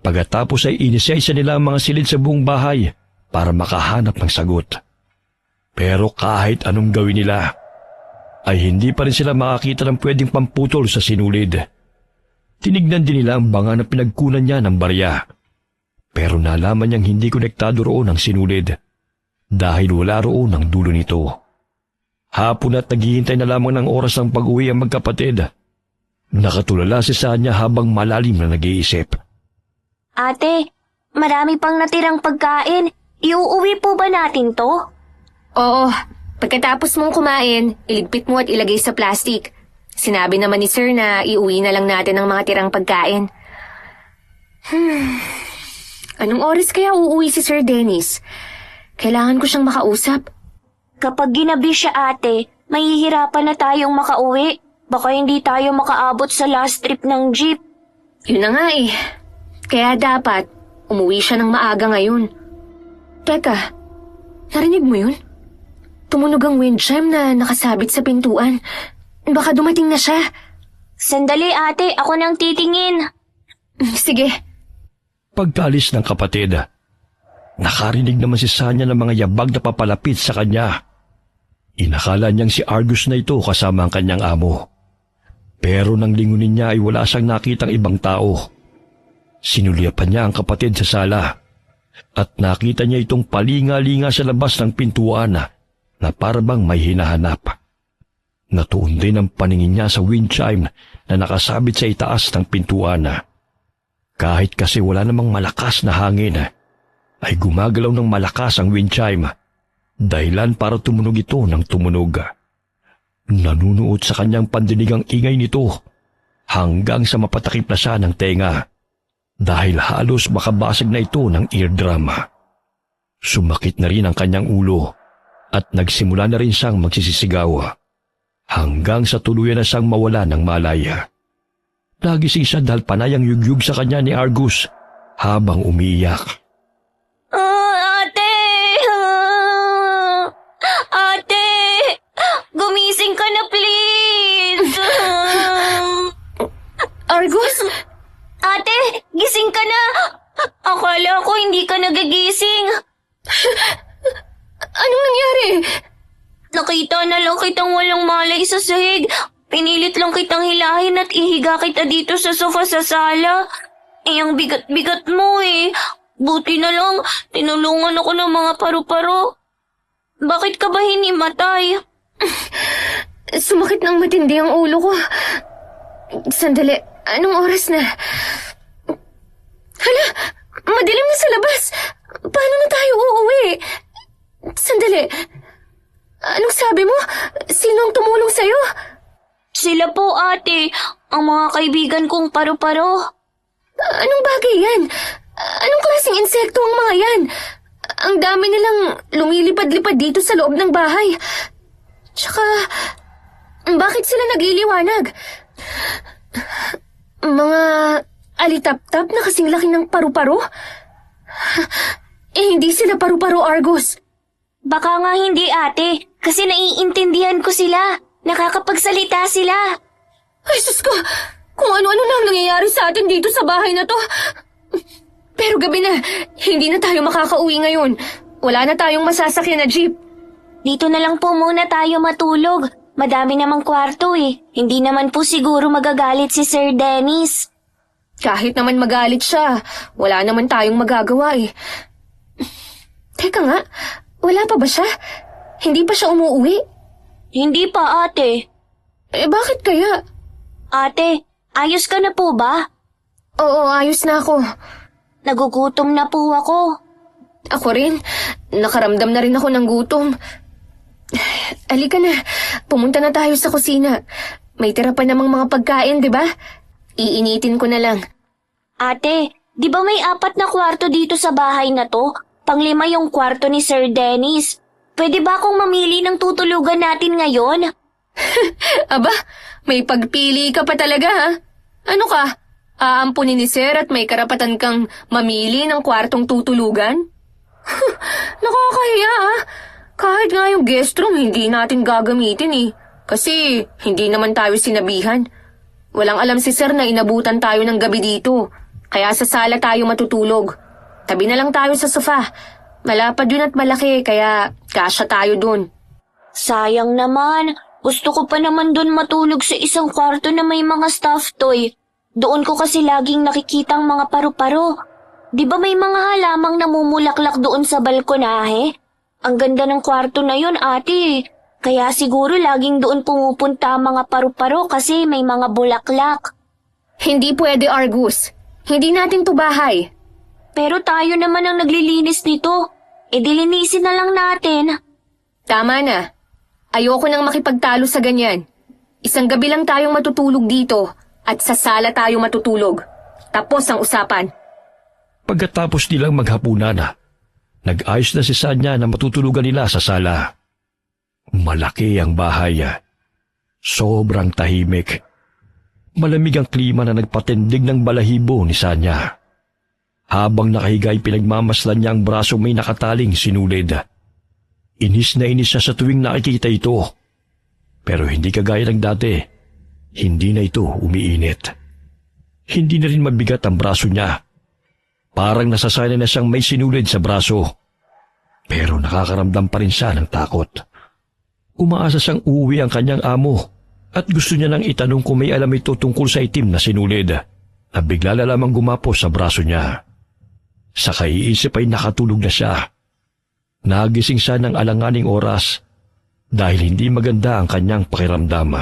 Pagkatapos ay inisaysa nila ang mga silid sa buong bahay para makahanap ng sagot. Pero kahit anong gawin nila, ay hindi pa rin sila makakita ng pwedeng pamputol sa sinulid. Tinignan din nila ang banga na pinagkunan niya ng barya. Pero nalaman niyang hindi konektado roon ang sinulid dahil wala roon ang dulo nito. Hapon at naghihintay na lamang ng oras ng pag-uwi ang magkapatid. Nakatulala si Sanya habang malalim na nag-iisip. Ate, marami pang natirang pagkain. Iuuwi po ba natin to? Oo. Pagkatapos mong kumain, iligpit mo at ilagay sa plastic. Sinabi naman ni Sir na iuwi na lang natin ang mga tirang pagkain. Anong oras kaya uuwi si Sir Dennis? Kailangan ko siyang makausap. Kapag ginabi siya, ate, mahihirapan na tayong makauwi. Baka hindi tayo makaabot sa last trip ng jeep. Yun na nga eh. Kaya dapat, umuwi siya ng maaga ngayon. Teka, narinig mo yun? Tumunog ang wind chime na nakasabit sa pintuan. Baka dumating na siya. Sandali, ate, ako nang titingin. Sige. Pagkaalis ng kapatid, nakarinig naman si Sanya ng mga yabag na papalapit sa kanya. Inakala niyang si Argus na ito kasama ang kanyang amo. Pero nang lingunin niya ay wala siyang nakitang ibang tao. Sinulipan niya ang kapatid sa sala at nakita niya itong palinga-linga sa labas ng pintuan na parabang may hinahanap. Natuon din ang paningin niya sa wind chime na nakasabit sa itaas ng pintuan. Kahit kasi wala namang malakas na hangin, ay gumagalaw ng malakas ang wind chime, dahilan para tumunog ito ng tumunog. Nanunuot sa kanyang pandinigang ingay nito hanggang sa mapatakip na siya ng tenga dahil halos makabasag na ito ng eardrum. Sumakit na rin ang kanyang ulo at nagsimula na rin siyang magsisisigaw hanggang sa tuluyan na siyang mawala ng malaya. Nagising siya dahil panayang yugyug sa kanya ni Argus habang umiiyak. Ate! Ate! Gumising ka na, please! Argus? Ate! Gising ka na! Akala ko hindi ka nagigising. Anong nangyari? Nakita na lang kitang walang malay sa sahig. Pinilit lang kitang hilahin at ihiga kita dito sa sofa sa sala. Eh, ang bigat-bigat mo eh. Buti na lang, tinulungan ako ng mga paru-paro. Bakit ka ba hinimatay? Sumakit ng matindi ang ulo ko. Sandali, anong oras na? Hala, madilim na sa labas. Paano na tayo uuwi? Sandali, anong sabi mo? Sino ang tumulong sa'yo? Sila po, ate. Ang mga kaibigan kong paru-paro. Anong bagay yan? Anong klaseng insekto ang mga yan? Ang dami nilang lumilipad-lipad dito sa loob ng bahay. Tsaka, Bakit sila nag-iiliwanag? Mga alitap-tap na kasing laki ng paru-paro? Hindi sila paru-paro, Argus. Baka nga hindi, ate. Kasi naiintindihan ko sila. Nakakapagsalita sila. Ay, sus ko! Kung ano-ano na ang nangyayari sa atin dito sa bahay na to. Pero gabi na, hindi na tayo makakauwi ngayon. Wala na tayong masasakyan na jeep. Dito na lang po muna tayo matulog. Madami namang kwarto eh. Hindi naman po siguro magagalit si Sir Dennis. Kahit naman magalit siya, wala naman tayong magagawa eh. Teka nga, wala pa ba siya? Hindi pa siya umuwi? Hindi pa, ate. Bakit kaya? Ate, ayos ka na po ba? Oo, ayos na ako. Nagugutom na po ako. Ako rin, nakaramdam na rin ako ng gutom. Halika na, pumunta na tayo sa kusina. May tira pa namang mga pagkain, di ba? Iinitin ko na lang. Ate, di ba may 4 na kwarto dito sa bahay na to? Pang-5 yung kwarto ni Sir Dennis. Pwede ba akong mamili ng tutulugan natin ngayon? Aba, may pagpili ka pa talaga ha? Ano ka? Aampunin ni Sir at may karapatan kang mamili ng kwartong tutulugan? Nakakahiya ha? Kahit nga yung guest room hindi natin gagamitin eh. Kasi hindi naman tayo sinabihan. Walang alam si Sir na inabutan tayo ng gabi dito. Kaya sa sala tayo matutulog. Tabi na lang tayo sa sofa. Malapad yun at malaki kaya kasya tayo dun. Sayang naman. Gusto ko pa naman doon matulog sa isang kwarto na may mga stuffed toy. Doon ko kasi laging nakikitang mga paru-paro. Di ba may mga halamang namumulaklak doon sa balkonahe? Ang ganda ng kwarto na yun, ate. Kaya siguro laging doon pumupunta ang mga paru-paro kasi may mga bulaklak. Hindi pwede, Argus. Hindi natin to bahay. Pero tayo naman ang naglilinis nito. E dilinisin na lang natin. Tama na. Ayoko nang makipagtalo sa ganyan. Isang gabi lang tayong matutulog dito at sa sala tayo matutulog. Tapos ang usapan. Pagkatapos nilang maghapunan, nag-ayos na si Sanya na matutulugan nila sa sala. Malaki ang bahay. Sobrang tahimik. Malamig ang klima na nagpatindig ng balahibo ni Sanya. Habang nakahiga ay pinagmamasdan niya ang braso may nakataling sinulid. Inis na inis siya sa tuwing nakikita ito. Pero hindi kagaya ng dati. Hindi na ito umiinit. Hindi na rin mabigat ang braso niya. Parang nasasanay na siyang may sinulid sa braso. Pero nakakaramdam pa rin siya ng takot. Umaasa siyang uuwi ang kanyang amo at gusto niya nang itanong kung may alam ito tungkol sa itim na sinulid na bigla na lamang gumapos sa braso niya. Sa kaiisip ay nakatulog na siya. Nagising siya ng alanganing oras dahil hindi maganda ang kanyang pakiramdam.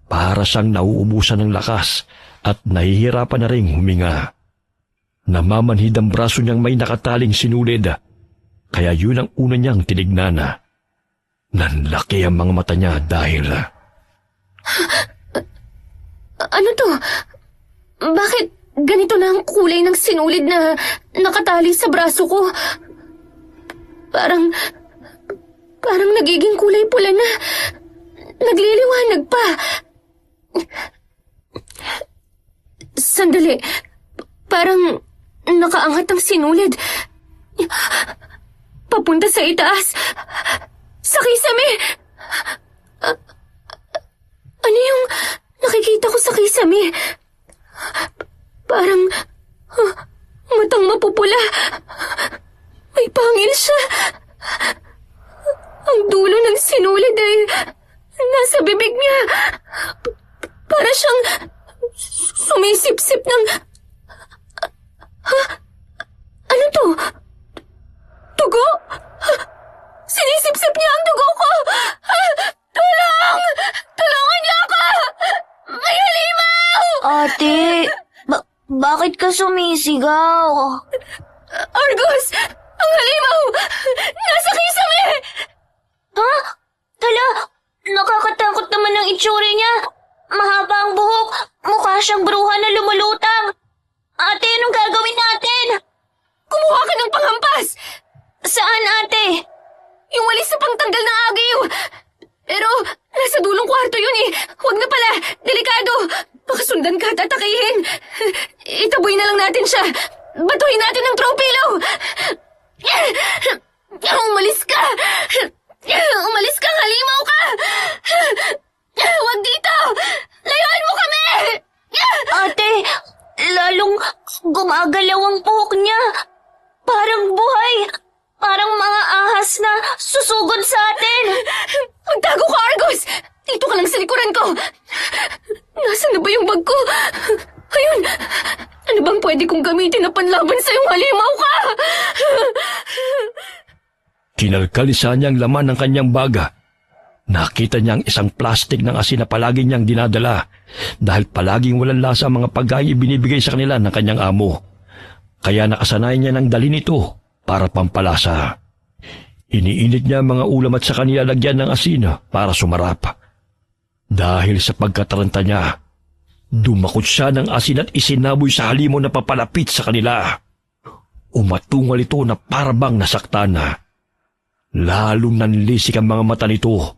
Para siyang nauubusan ng lakas at nahihirapan na ring huminga. Namamanhid ang braso niyang may nakataling sinulid, kaya yun ang una niyang tinignan. Nanlaki ang mga mata niya dahil... Ano to? Bakit ganito na ang kulay ng sinulid na nakatali sa braso ko? Parang nagiging kulay pula na. Nagliliwanag pa. Sandali. Parang nakaangat ang sinulid. Papunta sa itaas. Sa kisame. Ano yung nakikita ko sa kisame? Parang matang mapupula. May pangil siya. Ang dulo ng sinulid ay nasa bibig niya. Para siyang sumisip-sip ng... Ano to? Dugo? Sinisip-sip niya ang dugo ko! Tulong! Tulungan niyo ako! May halimaw! Ate, bakit ka sumisigaw? Argus! Ang halimaw! Nasa kisame! Ha? Tala, nakakatakot naman ang itsura niya. Mahaba ang buhok, mukha siyang bruha na lumulutang. Ate, anong gagawin natin? Kumuha ka ng panghampas! Saan, ate? Yung walis sa pangtanggal ng agiw! Pero nasa dulong kwarto yun eh. Huwag na pala. Delikado. Baka sundan ka at atakihin. Itaboy na lang natin siya. Batuhin natin ng throw pillow. Umalis ka. Umalis ka, halimaw ka. Huwag dito. Layuan mo kami. Ate, lalong gumagalaw ang buhok niya. Parang buhay. Parang mga ahas na susugod sa atin. Magtago ka, Argos! Dito ka lang sa likuran ko. Nasaan na ba yung bag ko? Ayun! Ano bang pwede kong gamitin na panlaban sa iyong halimaw ka? Kinalkalisa niyang laman ng kanyang baga. Nakita niya ang isang plastik ng asin na palagi niyang dinadala dahil palaging walang lasa ang mga pagkain ibinibigay sa kanila ng kanyang amo. Kaya nakasanay niya ng dalhin ito para pampalasa. Iniinit niya ang mga ulam at sa kanila lagyan ng asin para sumarap. Dahil sa pagkataranta niya, dumakot siya ng asin at isinaboy sa halimaw na papalapit sa kanila. Umatungal ito na parabang nasaktan na. Lalong nanlisik ang mga mata nito.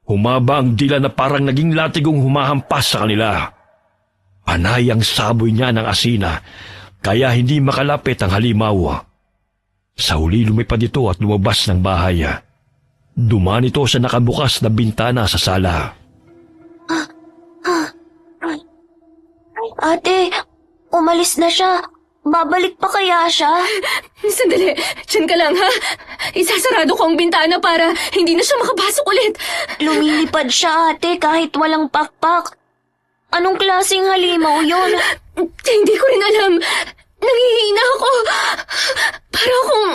Humaba ang dila na parang naging latigong humahampas sa kanila. Panay ang saboy niya ng asina, kaya hindi makalapit ang halimaw. Sa huli lumipad ito at lumabas ng bahay. Dumaan ito sa nakabukas na bintana sa sala. Ate, umalis na siya. Babalik pa kaya siya? Sandali, dyan ka lang ha. Isasarado ko ang bintana para hindi na siya makapasok ulit. Lumilipad siya, ate, kahit walang pakpak. Anong klaseng halimaw yun? Hindi ko rin alam. Nangihina ako. Para akong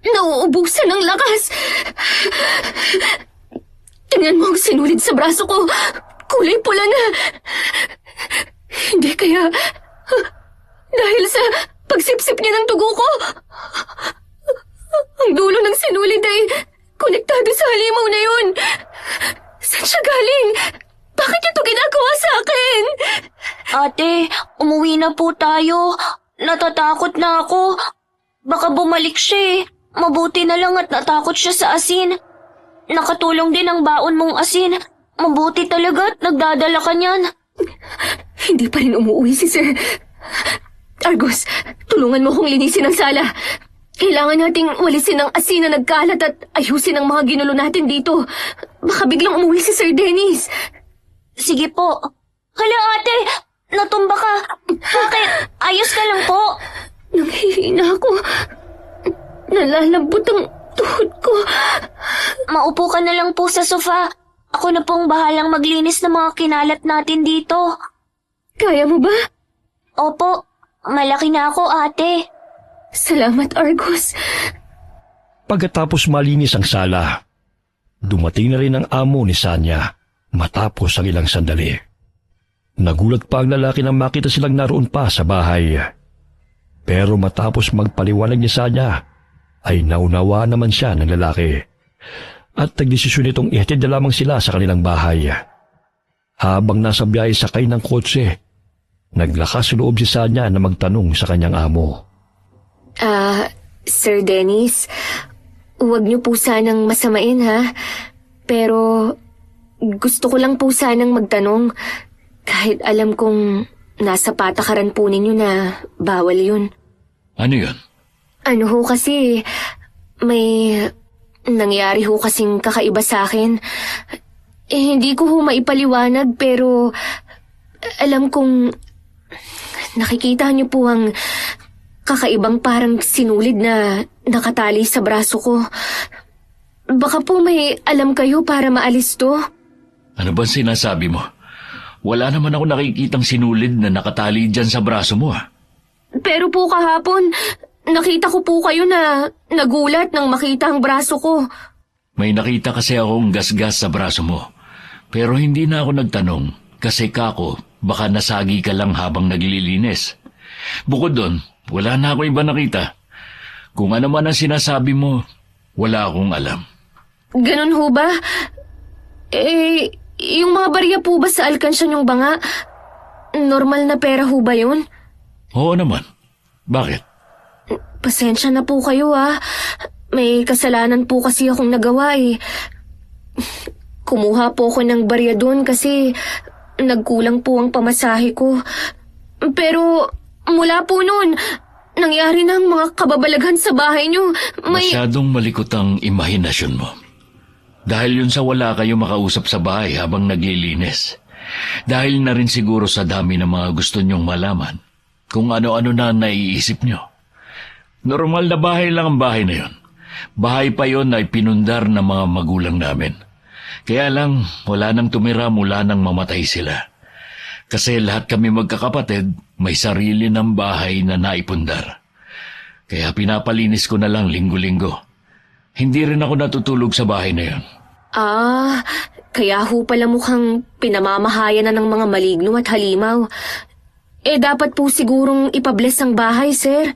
nauubusan ng lakas. Tingnan mo ang sinulid sa braso ko. Kulay pula na. Hindi kaya... dahil sa pagsipsip niya ng dugo ko. Ang dulo ng sinulid ay konektado sa halimaw na yun. Saan siya galing? Bakit ito ginagawa sa akin? Ate, umuwi na po tayo. Natatakot na ako. Baka bumalik siya eh. Mabuti na lang at natakot siya sa asin. Nakatulong din ang baon mong asin. Mabuti talaga at nagdadala ka niyan. Hindi pa rin umuwi si Sir. Argos, tulungan mo kong linisin ang sala. Kailangan nating walisin ang asin na nagkalat at ayusin ang mga ginulo natin dito. Baka biglang umuwi si Sir Dennis. Sige po. Hala ate, natumba ka. Bakit? Ayos ka lang po. Nanghihina ako. Nalalambot ang tuhod ko. Maupo ka na lang po sa sofa. Ako na pong bahalang maglinis ng mga kinalat natin dito. Kaya mo ba? Opo, malaki na ako ate. Salamat, Argos. Pagkatapos malinis ang sala, dumating na rin ang amo ni Sanya matapos ang ilang sandali. Nagulat pa ang lalaki nang makita silang naroon pa sa bahay. Pero matapos magpaliwanag ni Sanya, ay naunawa naman siya ng lalaki. At nagdesisyon itong ihatid na lamang sila sa kanilang bahay. Habang nasa biyahe sakay ng kotse, naglakas loob si Sanya na magtanong sa kanyang amo. Sir Dennis, huwag niyo po sanang masamain ha. Pero gusto ko lang po sanang magtanong kahit alam kong nasa patakaran po ninyo na bawal yun. Ano yun? Ano ho kasi, may nangyari ho kasing kakaiba sa akin. Hindi ko ho maipaliwanag pero alam kong nakikita niyo po ang kakaibang parang sinulid na nakatali sa braso ko. Baka po may alam kayo para maalis to. Ano ba sinasabi mo? Wala naman ako nakikitang sinulid na nakatali dyan sa braso mo Pero po kahapon, nakita ko po kayo na nagulat nang makita ang braso ko. May nakita kasi akong gasgas sa braso mo. Pero hindi na ako nagtanong kasi kako baka nasagi ka lang habang naglilinis. Bukod doon, wala na ako iba nakita. Kung ano man ang sinasabi mo, wala akong alam. Ganun ho ba? Yung mga barya po ba sa alkansya niyong banga? Normal na pera ho ba yun? Oo naman. Bakit? Pasensya na po kayo May kasalanan po kasi akong nagawa Kumuha po ako ng barya doon kasi nagkulang po ang pamasahe ko. Pero mula po noon, nangyari ng mga kababalaghan sa bahay niyo. Masyadong malikot ang imahinasyon mo. Dahil yun sa wala kayo makausap sa bahay habang naglilinis. Dahil na rin siguro sa dami ng mga gusto nyong malaman kung ano-ano na naiisip nyo. Normal na bahay lang ang bahay na yun. Bahay pa yon ay pinundar ng mga magulang namin. Kaya lang, wala nang tumira mula nang mamatay sila. Kasi lahat kami magkakapatid, may sarili ng bahay na naipundar. Kaya pinapalinis ko na lang linggo-linggo. Hindi rin ako natutulog sa bahay na yon. Kaya ho pala mukhang pinamamahayan na ng mga maligno at halimaw. Dapat po sigurong ipabless ang bahay, sir.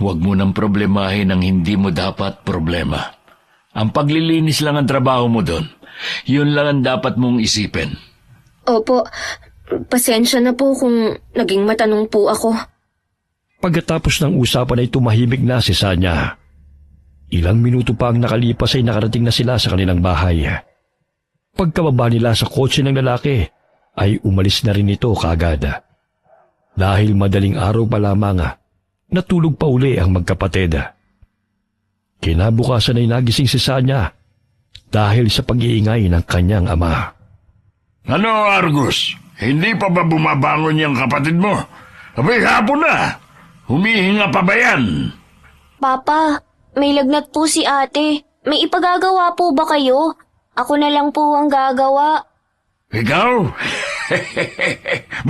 Huwag mo nang problemahin ang hindi mo dapat problema. Ang paglilinis lang ang trabaho mo doon. Yun lang ang dapat mong isipin. Opo, pasensya na po kung naging matanong po ako. Pagkatapos ng usapan ay tumahimik na si Sanya. Ilang minuto pa ang nakalipas ay nakarating na sila sa kanilang bahay. Pagkababa nila sa kotse ng lalaki, ay umalis na rin ito kaagad. Dahil madaling araw pa lamang, natulog pa uli ang magkapatid. Kinabukasan ay nagising si Sanya dahil sa pag-iingay ng kanyang ama. Ano, Argus? Hindi pa ba bumabangon yung kapatid mo? Abay, hapon na. Humihinga pa ba yan? Papa, may lagnat po si ate. May ipagagawa po ba kayo? Ako na lang po ang gagawa. Ikaw?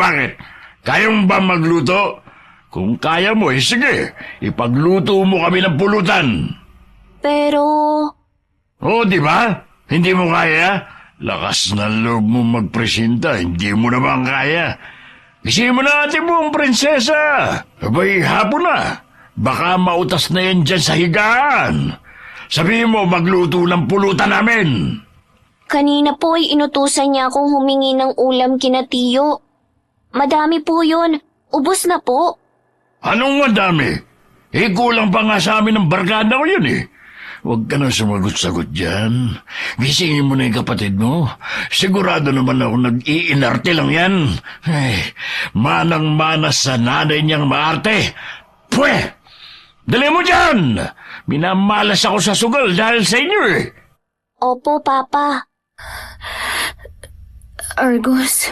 Bakit? Kaya mo ba magluto? Kung kaya mo, sige. Ipagluto mo kami ng pulutan. Pero... Oh, di ba? Hindi mo kaya? Lakas ng loob mo magpresenta, hindi mo naman kaya. Gisingin mo na ate mo ang prinsesa. Abay, hapon na. Baka mautas na yan dyan sa higaan. Sabihin mo, magluto ng pulutan namin. Kanina po ay inutusan niya akong humingi ng ulam kina Tiyo. Madami po yun. Ubus na po. Anong madami? Kulang pa nga sa amin ng barkada ko yun eh. Huwag ka na sumagot-sagot dyan. Gisingin mo na yung kapatid mo. Sigurado naman ako nag-iinarte lang yan. Manang-mana sa nanay niyang maarte. Pwe! Dali mo dyan! Minamalas ako sa sugal dahil sa inyo eh. Opo, Papa. Argus,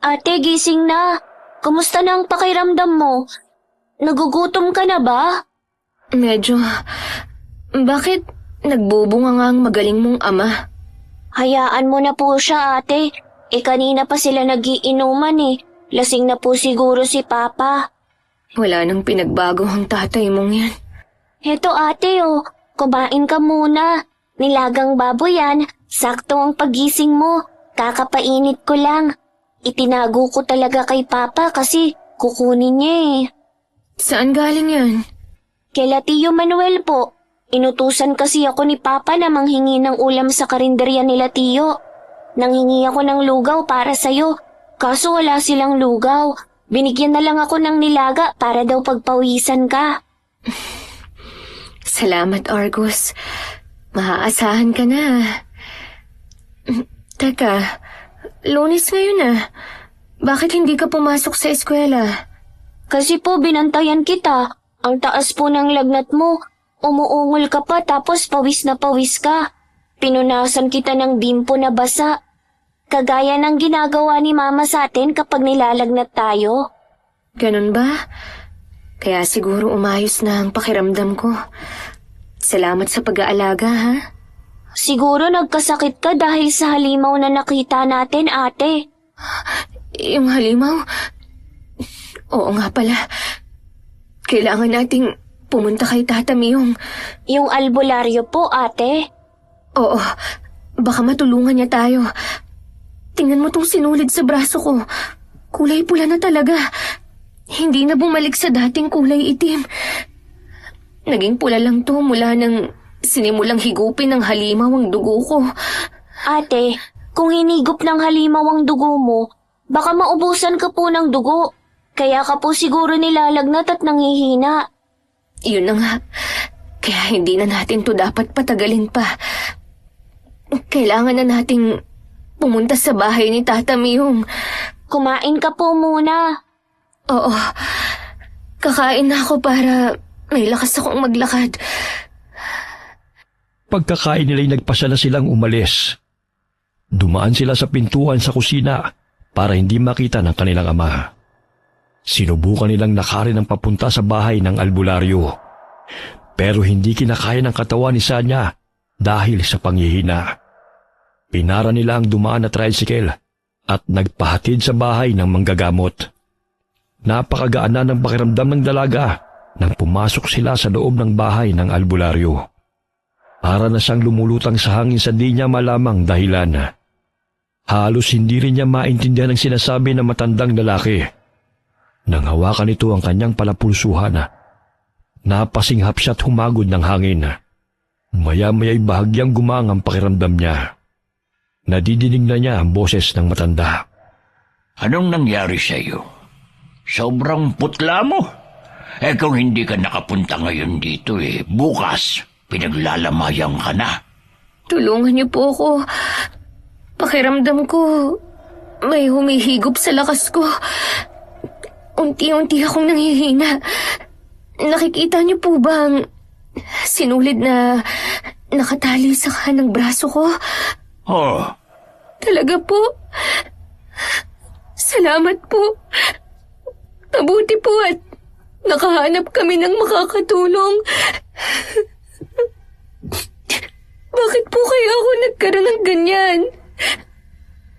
Ate, gising na. Kumusta na ang pakiramdam mo? Nagugutom ka na ba? medyo... Bakit nagbubunga nga ang magaling mong ama? Hayaan mo na po siya, ate. Kanina pa sila nagiinuman eh. Lasing na po siguro si Papa. Wala nang pinagbago ang tatay mong yan. Heto ate kumain ka muna. Nilagang baboy yan. Sakto ang pagising mo. Kakapainit ko lang. Itinago ko talaga kay Papa kasi kukunin niya eh. Saan galing yan? Kila Tiyo Manuel po. Inutusan kasi ako ni Papa na manghingi ng ulam sa karinderya nila Tiyo. Nanghingi ako ng lugaw para sa'yo. Kaso wala silang lugaw. Binigyan na lang ako ng nilaga para daw pagpawisan ka. Salamat, Argus. Maaasahan ka na. Teka, Lunes ngayon Bakit hindi ka pumasok sa eskwela? Kasi po binantayan kita. Ang taas po ng lagnat mo. Umuungol ka pa tapos pawis na pawis ka. Pinunasan kita ng bimpo na basa. Kagaya ng ginagawa ni Mama sa atin kapag nilalagnat tayo. Ganun ba? Kaya siguro umayos na ang pakiramdam ko. Salamat sa pag-aalaga, ha? Siguro nagkasakit ka dahil sa halimaw na nakita natin, ate. Yung halimaw? Oo nga pala. Kailangan nating pumunta kay Tata Miyong. Yung albularyo po, ate. Oo, baka matulungan niya tayo. Tingnan mo tong sinulid sa braso ko. Kulay pula na talaga. Hindi na bumalik sa dating kulay itim. Naging pula lang to mula nang sinimulang higupin ng halimaw ang dugo ko. Ate, kung hinigop ng halimaw ang dugo mo, baka maubusan ka po ng dugo. Kaya ka po siguro nilalagnat at nangihina. Yun na nga. Kaya hindi na natin to dapat patagalin pa. kailangan na nating pumunta sa bahay ni Tata Miyong. Kumain ka po muna. Oo, kakain na ako para may lakas akong maglakad. Pagkakain nila'y nagpasya na silang umalis. Dumaan sila sa pintuan sa kusina para hindi makita ng kanilang ama. Sinubukan nilang nakarin ang papunta sa bahay ng albularyo. Pero hindi kinakaya ng katawan ni Sanya dahil sa panghihina. Pinara nila ang dumaan na tricycle at nagpahatid sa bahay ng manggagamot. Napakagaan na ng pakiramdam ng dalaga nang pumasok sila sa loob ng bahay ng albularyo. Para na siyang lumulutang sa hangin sa di niya malamang dahilan. Halos hindi rin niya maintindihan ang sinasabi ng matandang lalaki. Nang hawakan nito ang kanyang palapulsuhan, napasinghap siya at humagod ng hangin. Maya-maya'y bahagyang gumang ang pakiramdam niya. Nadidinig na niya ang boses ng matanda. Anong nangyari sa iyo? Sobrang putla mo. Kung hindi ka nakapunta ngayon dito bukas, pinaglalamayang ka na. Tulungan niyo po ako. Pakiramdam ko, may humihigop sa lakas ko. Unti-unti akong nanghihina. Nakikita niyo po ba ang sinulid na nakatali sa kanang braso ko? Oh, Talaga po. Salamat po. Mabuti po at nakahanap kami ng makakatulong. Bakit po kaya ako nagkaroon ng ganyan?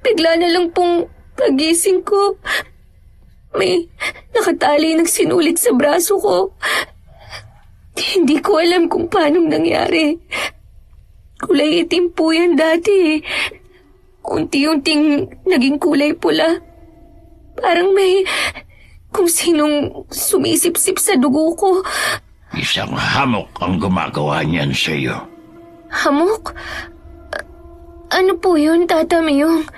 Bigla na lang pong pagising ko. May nakatali ng sinulit sa braso ko. Hindi ko alam kung paanong nangyari. Kulay itim po yan dati. Unti-unting naging kulay pula. Parang may kung sinong sumisip-sip sa dugo ko. isang hamok ang gumagawa niyan sa iyo. Hamok? Ano po yun, Tata Miyong?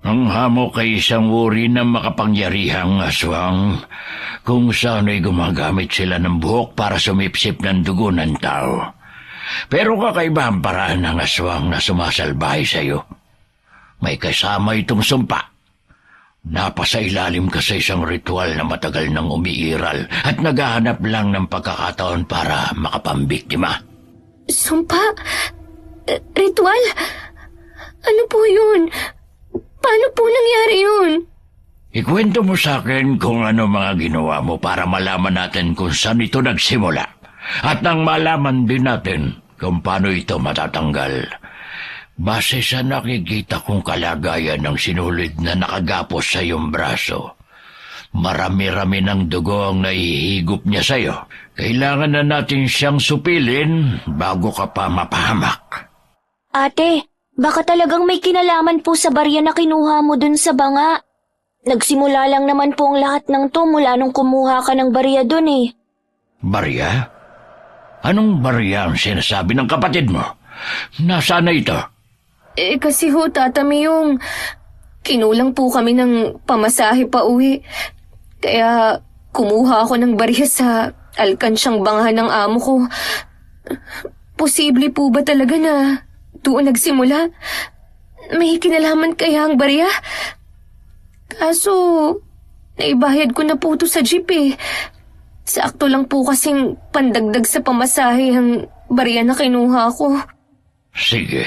Ang hamok ay isang uri ng makapangyarihang aswang kung saan ay gumagamit sila ng buhok para sumipsip ng dugo ng tao. Pero kakaiba ang paraan ng aswang na sumasalbahay sa iyo. May kasama itong sumpa. Napasailalim ka sa isang ritual na matagal nang umiiral at naghahanap lang ng pagkakataon para makapambiktima. Sumpa? Ritual? Ano po yun? Paano po nangyari yun? Ikwento mo sa akin kung ano mga ginawa mo para malaman natin kung saan ito nagsimula. At nang malaman din natin kung paano ito matatanggal. Base sa nakikita kong kalagayan ng sinulid na nakagapos sa iyong braso, marami-rami ng dugo ang nahihigop niya sa iyo. Kailangan na natin siyang supilin bago ka pa mapahamak. Ate, baka talagang may kinalaman po sa barya na kinuha mo dun sa banga. Nagsimula lang naman po ang lahat ng to mula nung kumuha ka ng barya dun Barya? Anong barya ang sinasabi ng kapatid mo? Nasaan na ito? Kasi ho, Tata Miyong, kinulang po kami ng pamasahe pa uwi. Kaya kumuha ako ng barya sa alkansyang bangha ng amo ko. Posible po ba talaga na doon nagsimula? May kinalaman kaya ang barya? Kaso, naibayad ko na po ito sa jeep Sakto lang po kasing pandagdag sa pamasahe ang barya na kinuha ko. Sige.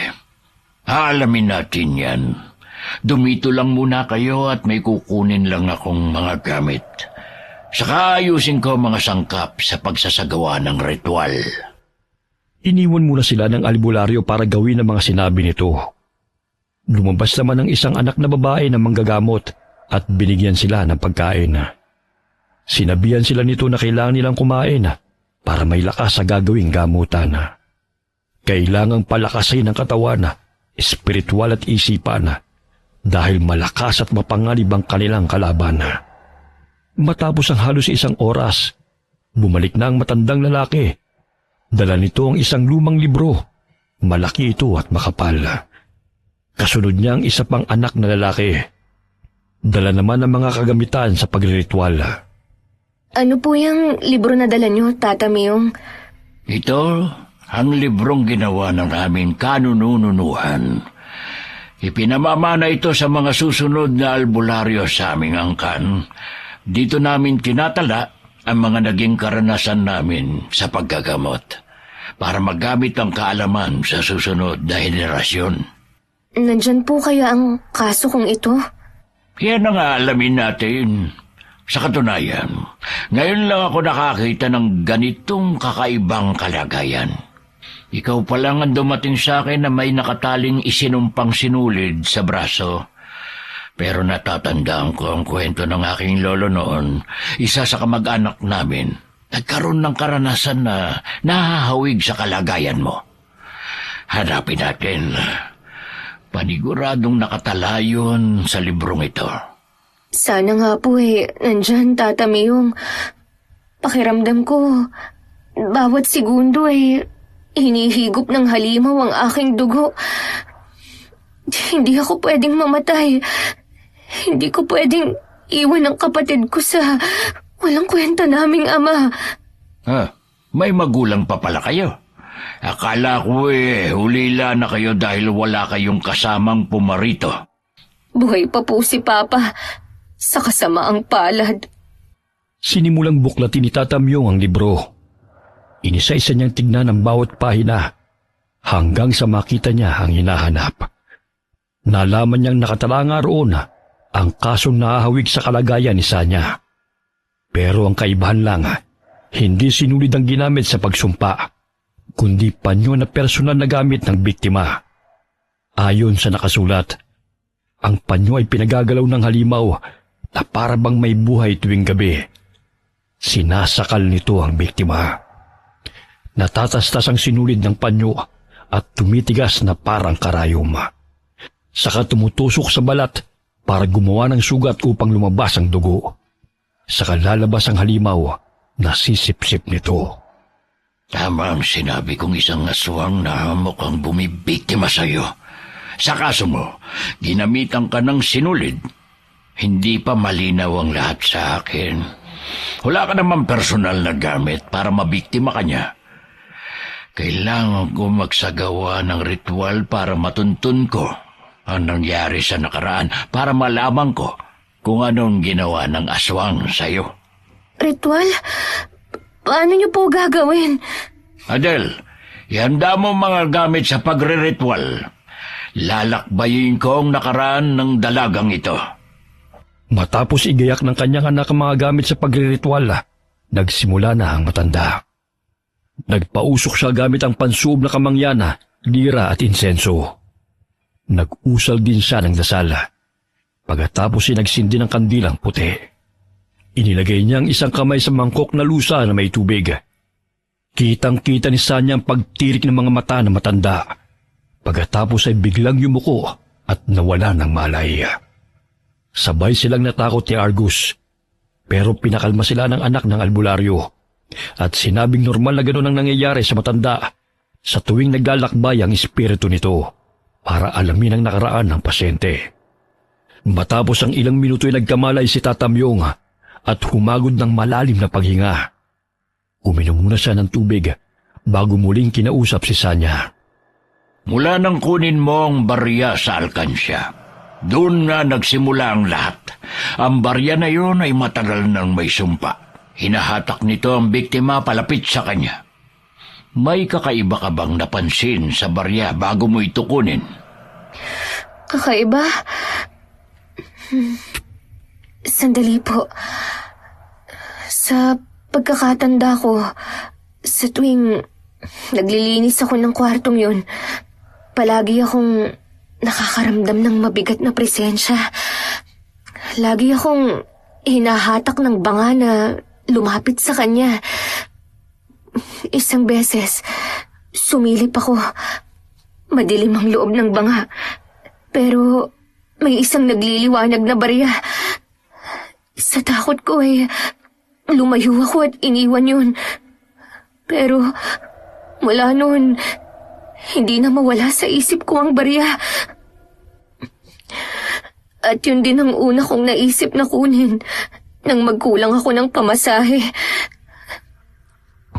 Aalamin natin yan. Dumito lang muna kayo at may kukunin lang akong mga gamit. Saka ayusin ko mga sangkap sa pagsasagawa ng ritual. Iniwan muna sila ng albularyo para gawin ang mga sinabi nito. Lumabas naman ang isang anak na babae na manggagamot at binigyan sila ng pagkain. Sinabihan sila nito na kailangan nilang kumain para may lakas sa gagawing gamutan. Kailangang palakasin ang katawan, espiritual at isipan dahil malakas at mapanganib ang kanilang kalaban. Matapos ang halos isang oras, bumalik na ang matandang lalaki. Dala nito ang isang lumang libro. Malaki ito at makapal. Kasunod niya ang isa pang anak na lalaki. Dala naman ang mga kagamitan sa pagriritual. Ano po yung libro na dala niyo, Tata Miyong? Ito ang librong ginawa ng aming kanununuhan. Ipinamamana ito sa mga susunod na albularyo sa aming angkan. Dito namin tinatala ang mga naging karanasan namin sa paggagamot para magamit ang kaalaman sa susunod na henerasyon. Nandyan po kaya ang kaso kong ito? Yan ang aalamin natin. Sa katunayan, ngayon lang ako nakakita ng ganitong kakaibang kalagayan. Ikaw pa lang ang dumating sa akin na may nakataling isinumpang sinulid sa braso. Pero natatandaan ko ang kwento ng aking lolo noon, isa sa kamag-anak namin. Nagkaroon ng karanasan na nahahawig sa kalagayan mo. Hanapin natin. Paniguradong nakatalayon sa librong ito. Sana nga po nandyan, Tata Mayong. Pakiramdam ko, bawat segundo hinihigop ng halimaw ang aking dugo. Hindi ako pwedeng mamatay. Hindi ko pwedeng iwan ang kapatid ko sa walang kwenta naming ama. May magulang pa pala kayo. Akala ko hulila na kayo dahil wala kayong kasamang pumarito. Buhay pa po si Papa sa kasamaang palad. Sinimulang buklatin ni Tata Myong ang libro. Inisa-isa niyang tignan ang bawat pahina hanggang sa makita niya ang hinahanap. Nalaman niyang nakatala nga roon ang kasong nahahawig sa kalagayan ni Sanya. Pero ang kaibahan lang, hindi sinulid ang ginamit sa pagsumpa, kundi panyo na personal na gamit ng biktima. Ayon sa nakasulat, ang panyo ay pinagagalaw ng halimaw na para bang may buhay tuwing gabi. Sinasakal nito ang biktima. Natatastas ang sinulid ng panyo at tumitigas na parang karayom. Saka tumutusok sa balat para gumawa ng sugat upang lumabas ang dugo. Saka lalabas ang halimaw na sisip-sip nito. Tama ang sinabi kong isang aswang na mukhang bumibiktima sa iyo. Sa kaso mo, ginamitan ka ng sinulid. Hindi pa malinaw ang lahat sa akin. Wala ka naman personal na gamit para mabiktima ka niya. Kailangan ko magsagawa ng ritual para matuntun ko ang nangyari sa nakaraan, para malaman ko kung anong ginawa ng aswang sa iyo. Ritual? Paano niyo po gagawin? Adel, ihanda mo mga gamit sa pagre-ritual. Lalakbayin ko ang nakaraan ng dalagang ito. Matapos igayak ng kanyang anak ang mga gamit sa pagre-ritual, nagsimula na ang matanda. Nagpausok siya gamit ang pansuob na kamangyana, lira at insenso. Nag-usal din siya ng dasal. Pagkatapos nagsindi ng kandilang puti. Inilagay niya ang isang kamay sa mangkok na lusa na may tubig. Kitang-kita ni Sanya ang pagtirik ng mga mata ng matanda. Pagkatapos ay biglang yumuko at nawala ng malay. Sabay silang natakot ni Argus, pero pinakalma sila ng anak ng albularyo at sinabing normal na gano'n ang nangyayari sa matanda sa tuwing naglalakbay ang espiritu nito para alamin ang nakaraan ng pasyente. Matapos ang ilang minuto ay nagkamalay si Tata Myong at humagod ng malalim na paghinga. Uminom muna siya ng tubig bago muling kinausap si Sanya. Mula nang kunin mo ang barya sa alkansya, doon na nagsimula ang lahat. Ang barya na yun ay matagal nang may sumpa. Hinahatak nito ang biktima palapit sa kanya. May kakaiba ka bang napansin sa barya bago mo ito kunin? Kakaiba? Sandali po. Sa pagkakatanda ko, sa tuwing naglilinis ako ng kwartong yun, palagi akong nakakaramdam ng mabigat na presensya. Lagi akong hinahatak ng banga na lumapit sa kanya. Isang beses, sumilip ako. Madilim ang loob ng banga. Pero may isang nagliliwanag na barya. Sa takot ko lumayo ako at iniwan yun. Pero mula noon, hindi na mawala sa isip ko ang barya. At yun din ang una kong naisip na kunin nang magkulang ako ng pamasahe.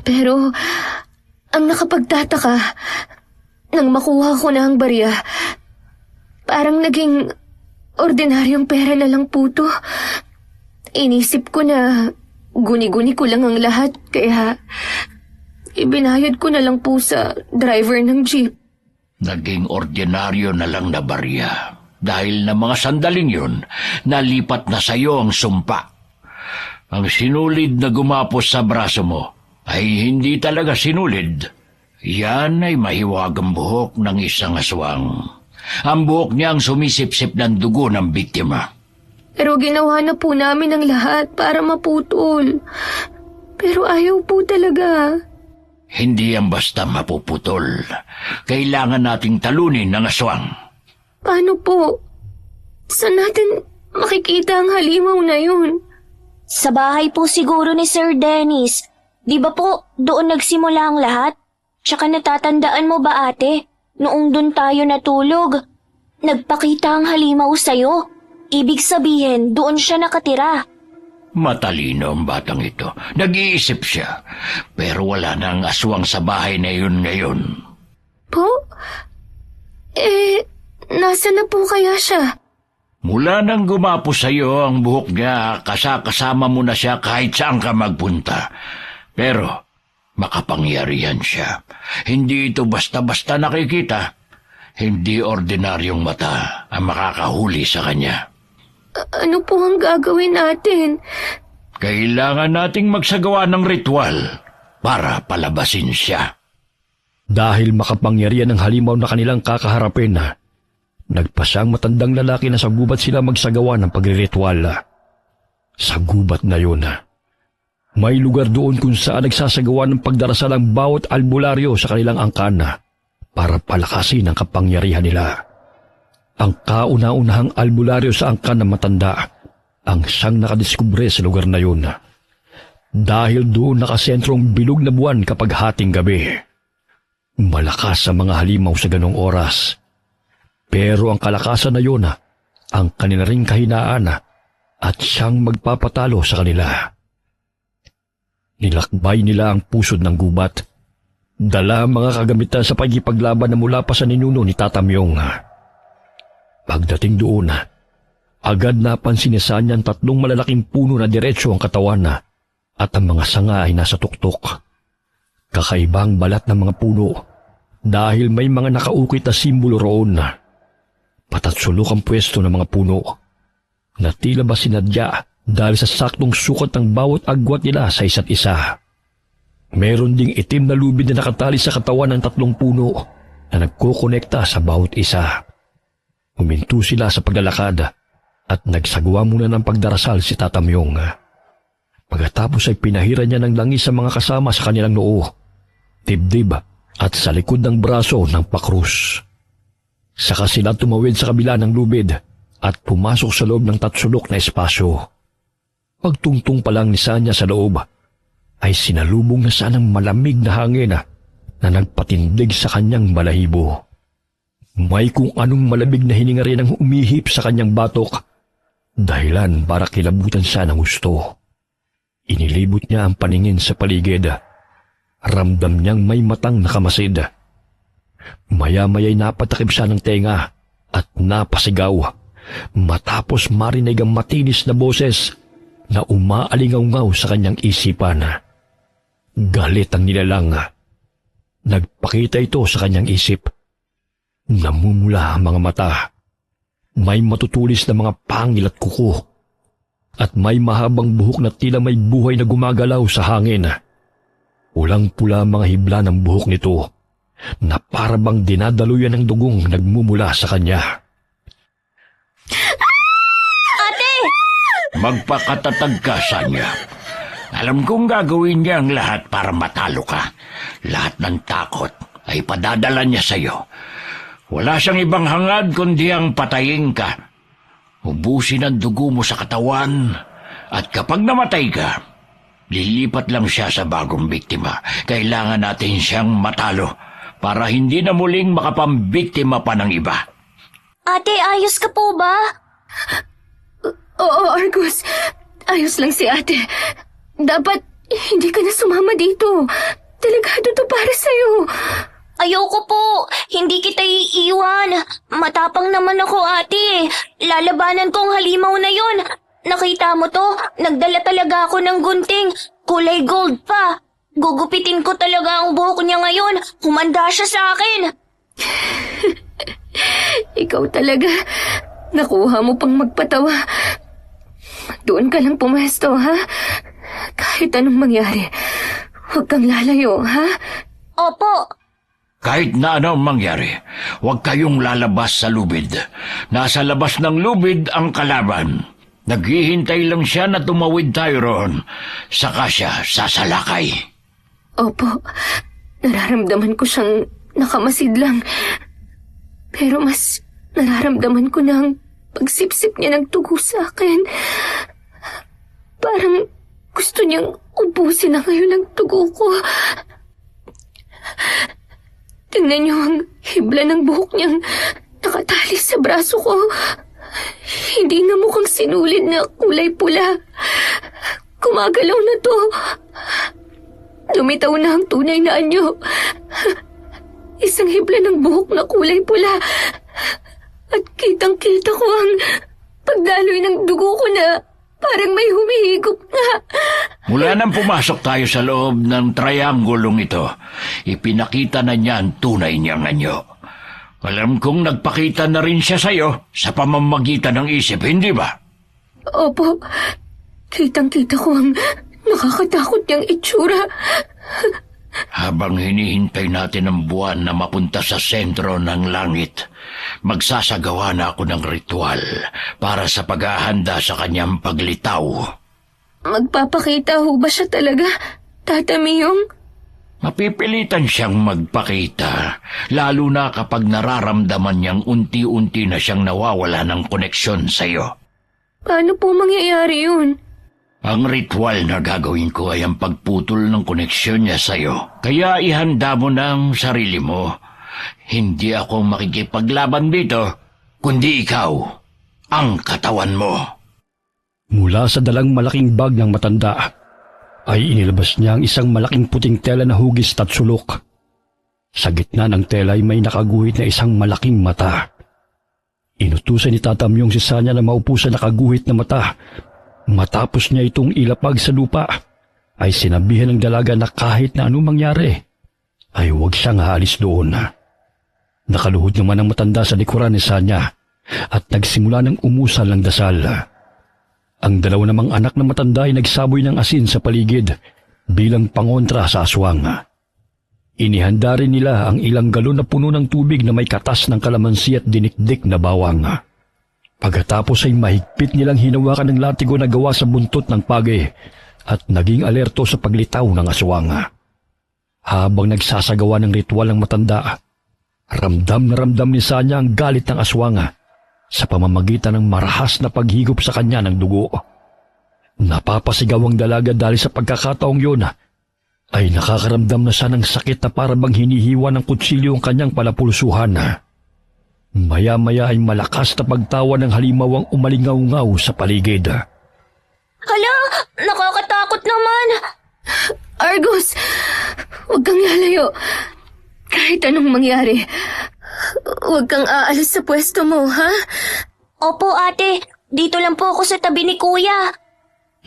Pero Ang nakapagtataka, nang makuha ko na ang barya, parang naging ordinaryong pera na lang po to. Inisip ko na guni-guni ko lang ang lahat, kaya ibinayad ko na lang po sa driver ng jeep. Naging ordinaryo na lang na barya. Dahil na mga sandaling yun, nalipat na sa'yo ang sumpa. Ang sinulid na gumapos sa braso mo ay hindi talaga sinulid. Yan ay mahiwagang buhok ng isang aswang. Ang buhok niya ang sumisip-sip ng dugo ng biktima. Pero ginawa na po namin ang lahat para maputol. Pero ayaw po talaga. Hindi yan basta mapuputol. Kailangan nating talunin ng aswang. Paano po? Saan natin makikita ang halimaw na yun? Sa bahay po siguro ni Sir Dennis. Di ba po doon nagsimula ang lahat? Tsaka natatandaan mo ba ate, noong doon tayo natulog, nagpakita ang halimaw sa'yo. Ibig sabihin, doon siya nakatira. Matalino ang batang ito. Nag-iisip siya. Pero wala na ang aswang sa bahay na yun ngayon. Po? Nasa na po kaya siya? Mula nang gumapos sa iyo ang buhok niya, kasama mo na siya kahit saan ka magpunta. Pero makapangyarihan siya. Hindi ito basta-basta nakikita. Hindi ordinaryong mata ang makakahuli sa kanya. Ano po ang gagawin natin? Kailangan nating magsagawa ng ritual para palabasin siya. Dahil makapangyarihan ng halimaw na kanilang kakaharapin, nagpasang matandang lalaki na sa gubat sila magsagawa ng pagriritual. Sa gubat na yun, may lugar doon kung saan nagsasagawa ng pagdarasal ang bawat albularyo sa kanilang angkan para palakasin ang kapangyarihan nila. Ang kauna-unahang albularyo sa angkan ng matanda ang siyang nakadiskubre sa lugar na yun. Dahil doon nakasentrong bilog na buwan kapag hating gabi. Malakas ang mga halimaw sa ganong oras. Pero ang kalakasan na yun, ang kanila ring kahinaan at siyang magpapatalo sa kanila. Nilakbay nila ang pusod ng gubat. Dala ang mga kagamitan sa pagkipaglaban na mula pa sa ninuno ni Tata Myong. Pagdating doon, agad napansin ni Sanya ang 3 malalaking puno na diretso ang katawan at ang mga sanga ay nasa tuktok. Kakaibang balat ng mga puno dahil may mga nakaukit na simbolo roon. Patatsulok ang pwesto ng mga puno na tila ba sinadya dahil sa saktong sukat ng bawat agwat nila sa isa't isa. Meron ding itim na lubid na nakatali sa katawan ng 3 puno na nagkukonekta sa bawat isa. Huminto sila sa paglalakad at nagsagawa muna ng pagdarasal si Tata Myong. Pagkatapos ay pinahira niya ng langis sa mga kasama sa kanilang noo, dibdib at sa likod ng braso ng pakrus. Saka sila tumawid sa kabila ng lubid at pumasok sa loob ng tatsulok na espasyo. Pagtungtong pa lang ni Sanya sa loob, ay sinalubong na siya ng malamig na hangin na nagpatindig sa kanyang balahibo. May kung anong malamig na hininga rin ang umihip sa kanyang batok, dahilan para kilabutan siya ng gusto. Inilibot niya ang paningin sa paligid. Ramdam niyang may matang nakamasid. Maya-maya'y napatakip siya ng tenga at napasigaw matapos marinig ang matinis na boses na umaalingaw-ngaw sa kanyang isipan. Galit ang nilalang. Nagpakita ito sa kanyang isip. Namumula ang mga mata. May matutulis na mga pangil at kuko. At may mahabang buhok na tila may buhay na gumagalaw sa hangin. Pulang-pula ang mga hibla ng buhok nito na parabang dinadaluyan ng dugong nagmumula sa kanya. Ate! Magpakatatag ka, Sanya. Alam kong gagawin niya ang lahat para matalo ka. Lahat ng takot ay padadala niya sa'yo. Wala siyang ibang hangad kundi ang patayin ka. Ubusin ang dugo mo sa katawan at kapag namatay ka, lilipat lang siya sa bagong biktima. Kailangan natin siyang matalo para hindi na muling makapambiktima pa ng iba. Ate, ayos ka po ba? Oo, Argus. Ayos lang si ate. Dapat hindi ka na sumama dito. Delikado to para sa'yo. Ayoko po. Hindi kita iiwan. Matapang naman ako, ate. Lalabanan ko ang halimaw na yon. Nakita mo to? Nagdala talaga ako ng gunting. Kulay gold pa. Gugupitin ko talaga ang buhok niya ngayon. Humanda siya sa akin. Ikaw talaga. Nakuha mo pang magpatawa. Doon ka lang pumesto, ha? Kahit anong mangyari, huwag kang lalayo, ha? Opo. Kahit na ano ang mangyari, huwag kayong lalabas sa lubid. Nasa labas ng lubid ang kalaban. Naghihintay lang siya na tumawid tayo roon. Saka siya sasalakay. Opo, nararamdaman ko siyang nakamasid lang. Pero mas nararamdaman ko na ang pagsipsip niya ng tugo sa akin. Parang gusto niyang ubusin na ngayon ang tugo ko. Tingnan niyo ang hibla ng buhok niyang nakatali sa braso ko. Hindi na mukhang sinulid na kulay pula. Gumagalaw na to. Lumitaw na ang tunay na anyo. Isang hibla ng buhok na kulay pula. At kitang-kita ko ang pagdaloy ng dugo ko na parang may humihigop na. Mula nang pumasok tayo sa loob ng triangulong ito, ipinakita na niya ang tunay niyang anyo. Alam kong nagpakita na rin siya sa'yo sa pamamagitan ng isip, hindi ba? Opo, kitang-kita ko ang nakakatakot niyang itsura. Habang hinihintay natin ang buwan na mapunta sa sentro ng langit, magsasagawa na ako ng ritual para sa paghahanda sa kanyang paglitaw. Magpapakita ho ba siya talaga, Tata Miyong? Mapipilitan siyang magpakita, lalo na kapag nararamdaman niyang unti-unti na siyang nawawala ng koneksyon sa iyo. Paano po mangyayari yun? Ang ritual na gagawin ko ay ang pagputol ng koneksyon niya sa iyo. Kaya ihanda mo na ang sarili mo. Hindi ako makikipaglaban dito, kundi ikaw, ang katawan mo. Mula sa dalang malaking bag ng matanda, ay inilabas niya ang isang malaking puting tela na hugis at sulok. Sa gitna ng tela ay may nakaguhit na isang malaking mata. Inutusan ni Tata Myong si Sanya na maupo sa nakaguhit na mata. Matapos niya itong ilapag sa lupa, ay sinabihan ng dalaga na kahit na anong mangyari, ay huwag siyang haalis doon. Nakaluhod naman ang matanda sa likuran ni Sanya at nagsimula ng umusal ng dasal. Ang dalawa namang anak na matanda ay nagsaboy ng asin sa paligid bilang pangontra sa aswang. Inihanda rin nila ang ilang galon na puno ng tubig na may katas ng kalamansi at dinikdik na bawang. Pagkatapos ay mahigpit nilang hinawakan ng latigo na gawa sa buntot ng pagi at naging alerto sa paglitaw ng aswang. Habang nagsasagawa ng ritual ng matanda, ramdam na ramdam ni Sanya ang galit ng aswang sa pamamagitan ng marahas na paghigop sa kanya ng dugo. Napapasigaw ang dalaga dahil sa pagkakataong yun ay nakakaramdam na siya ng sakit na para bang hinihiwa ng kutsilyo ang kanyang palapulsuhan. Maya-maya ay malakas na pagtawa ng halimaw ang umalingaw-ngaw sa paligid. Hala, nakakatakot naman. Argus, huwag kang lalayo. Kahit anong mangyari, huwag kang aalis sa pwesto mo, ha? Opo, ate. Dito lang po ako sa tabi ni kuya.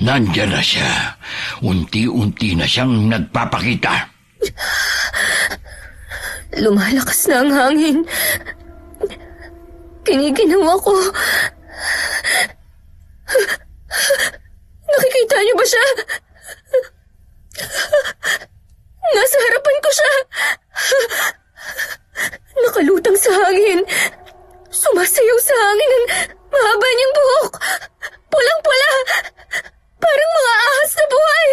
Nandiyan na siya. Unti-unti na siyang nagpapakita. Lumalakas na ang hangin. Kiniginawa ko. Nakikita niyo ba siya? Nasa harapan ko siya. Nakalutang sa hangin. Sumasayaw sa hangin ang mahaba niyang buhok. Pulang-pula. Parang mga ahas na buhay.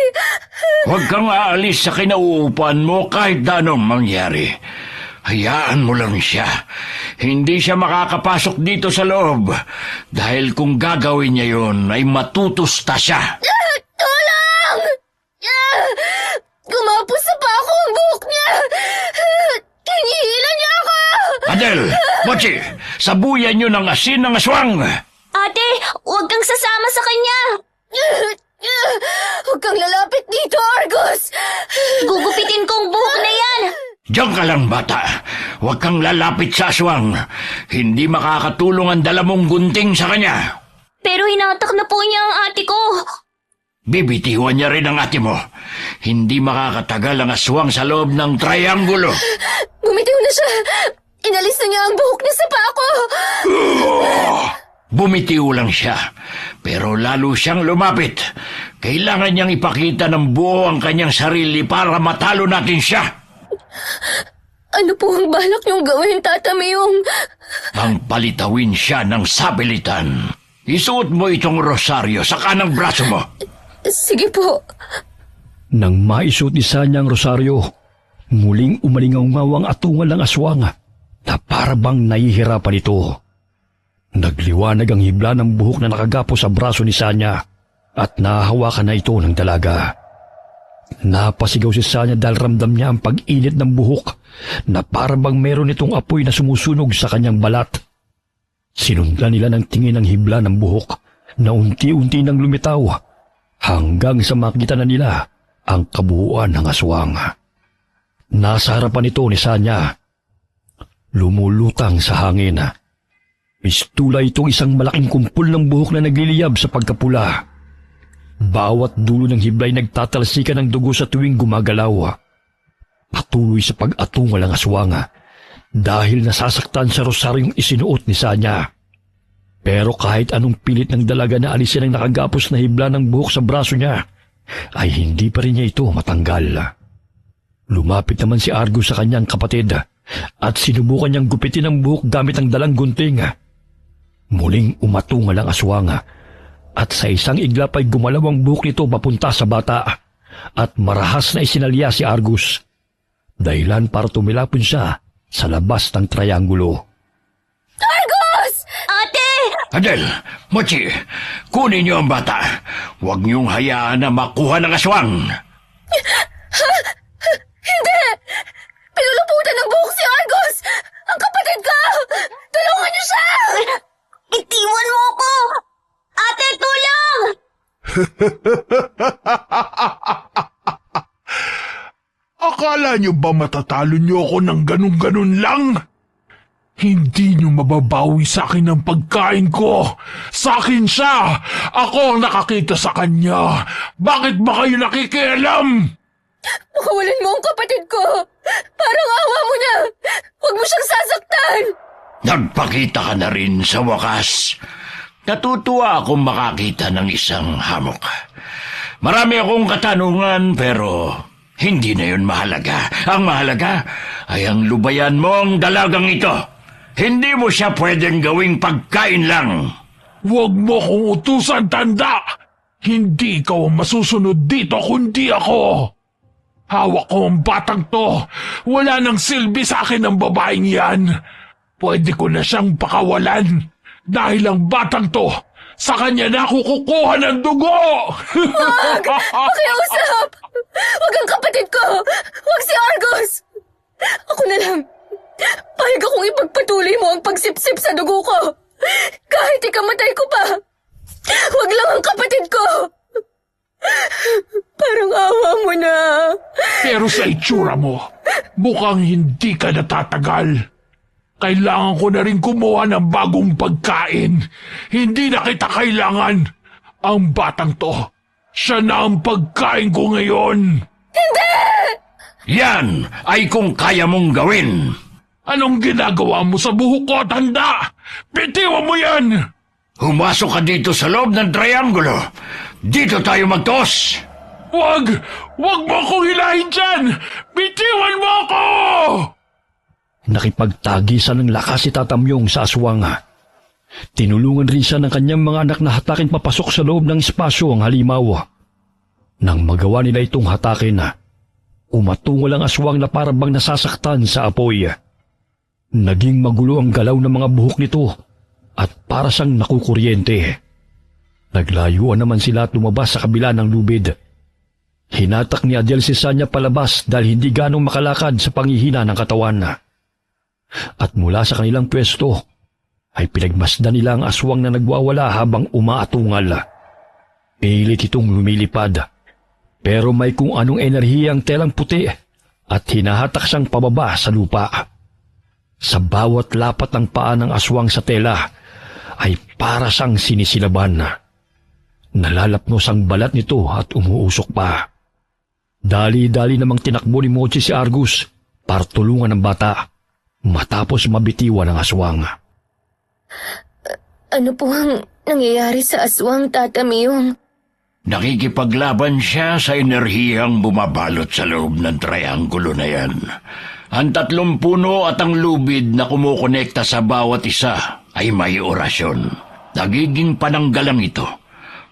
Huwag kang aalis sa kinauupuan mo kahit na anong mangyari. Hayaan mo lang siya. Hindi siya makakapasok dito sa loob. Dahil kung gagawin niya yon ay matutusta siya. Tulong! Gumapos pa ako ang buhok niya. Kinihila niya ako. Adel, Mochi, sabuyan niyo ng asin ng aswang. Ate, huwag kang sasama sa kanya. Huwag kang lalapit dito, Argus! Gugupitin ko ang buhok na yan! Diyan ka lang, bata. Huwag kang lalapit sa aswang. Hindi makakatulong ang dala mong gunting sa kanya. Pero hinatak na po niya ang ate ko. Bibitiwan niya rin ang ate mo. Hindi makakatagal ang aswang sa loob ng trianggulo. Bumitiw na siya! Inalis na niya ang buhok niya sa paa ko! Bumitiw lang siya, pero lalo siyang lumapit. Kailangan niyang ipakita ng buo ang kanyang sarili para matalo natin siya. Ano po ang balak niyong gawin, Tata Mayong? ang palitawin siya ng sabilitan. Isuot mo itong rosaryo sa kanang braso mo. Sige po. Nang maisuot ni Sanya ang rosaryo, muling umalingaw-ngaw ang atungal ng aswang na para bang nahihirapan ito. Nagliwanag ang hibla ng buhok na nakagapo sa braso ni Sanya at nahahawakan na ito ng dalaga. Napasigaw si Sanya dahil ramdam niya ang pag-init ng buhok na para bang meron itong apoy na sumusunog sa kanyang balat. Sinundan nila ng tingin ang hibla ng buhok na unti-unti nang lumitaw hanggang sa makita na nila ang kabuuan ng aswang. Nasa harapan ito ni Sanya. Lumulutang sa hangin. Pistula itong isang malaking kumpul ng buhok na nagliliyab sa pagkapula. Bawat dulo ng hiblay nagtatalsikan ng dugo sa tuwing gumagalaw. Patuloy sa pag-atungal ang aswang dahil nasasaktan sa rosaryong isinuot ni Sanya. Pero kahit anong pilit ng dalaga na alisin ang nakagapos na hibla ng buhok sa braso niya, ay hindi pa rin niya ito matanggal. Lumapit naman si Argus sa kanyang kapatid at sinubukan niyang gupitin ang buhok gamit ang dalang gunting. Muling umatungal ang aswang at sa isang iglap ay gumalaw ang buhok nito papunta sa bata at marahas na isinalya si Argus. Dahilan para tumilapon siya sa labas ng trianggulo. Argus! Ate! Adel, Mochi, kunin niyo ang bata. Huwag niyong hayaan na makuha ng aswang. Hindi! Pinuluputan ng buhok si Argus! Ang kapatid ko! Tulungan niyo siya! Itiwan mo ko! Ate, tulong! Akala niyo ba matatalo niyo ako ng ganun-ganun lang? Hindi niyo mababawi sa akin ang pagkain ko. Sa akin siya. Ako ang nakakita sa kanya. Bakit ba kayo nakikialam? Pakawalan mo ang kapatid ko! Parang awa mo na! Huwag mo siyang sasaktan! Nagpakita ka na rin sa wakas. Natutuwa akong makakita ng isang hamok. Marami akong katanungan pero hindi na yun mahalaga. Ang mahalaga ay ang lubayan mo ang dalagang ito. Hindi mo siya pwedeng gawing pagkain lang. Huwag mo kong utusan, tanda! Hindi ikaw ang masusunod dito kundi ako. Hawak ko ang batang to. Wala nang silbi sa akin ang babaeng yan. Pwede ko na siyang pakawalan. Dahil ang batang to, sa kanya na ako kukuha ng dugo! Wag! Pakiusap! Wag ang kapatid ko! Wag si Argus! Ako na lang. Pahig akong ipagpatuloy mo ang pagsipsip sa dugo ko. Kahit ikamatay ko pa. Wag lang ang kapatid ko. Parang awa mo na. Pero sa itsura mo, mukhang hindi ka natatagal. Kailangan ko na rin kumuha ng bagong pagkain. Hindi na kita kailangan. Ang batang to, siya na ang pagkain ko ngayon. Yan ay kung kaya mong gawin. Anong ginagawa mo sa buhok ko, tanda? Bitiwan mo yan! Humasok ka dito sa loob ng trianggulo. Dito tayo magtos. Wag! Wag mo akong hilahin dyan! Bitiwan mo ako! Nakipagtagisan ng lakas si Tatamyong sa aswang. Tinulungan rin siya ng kanyang mga anak na hatakin papasok sa loob ng espasyo ang halimaw. Nang magawa nila itong hatakin, umatungal ang aswang na para bang nasasaktan sa apoy. Naging magulo ang galaw ng mga buhok nito at para siyang nakukuryente. Naglayuan naman sila at lumabas sa kabila ng lubid. Hinatak ni Adel si Sanya palabas dahil hindi ganong makalakad sa panghihina ng katawan. At mula sa kanilang pwesto ay pinagmasdan nila ang aswang na nagwawala habang umaatungal. Pilit itong lumilipad. Pero may kung anong enerhiyang telang puti at hinahatak siyang pababa sa lupa. Sa bawat lapat ng paa ng aswang sa tela ay para siyang sinisilaban. Nalalapnos ang balat nito at umuusok pa. Dali-dali namang tinakbo ni Mochi si Argus para tulungan ang bata matapos mabitiwan ng aswang. Ano po ang nangyayari sa aswang, Tata Miyong? Nakikipaglaban siya sa enerhiyang bumabalot sa loob ng trianggulo na yan. Ang 3 puno at ang lubid na kumukonekta sa bawat isa ay may orasyon. Nagiging pananggalang ito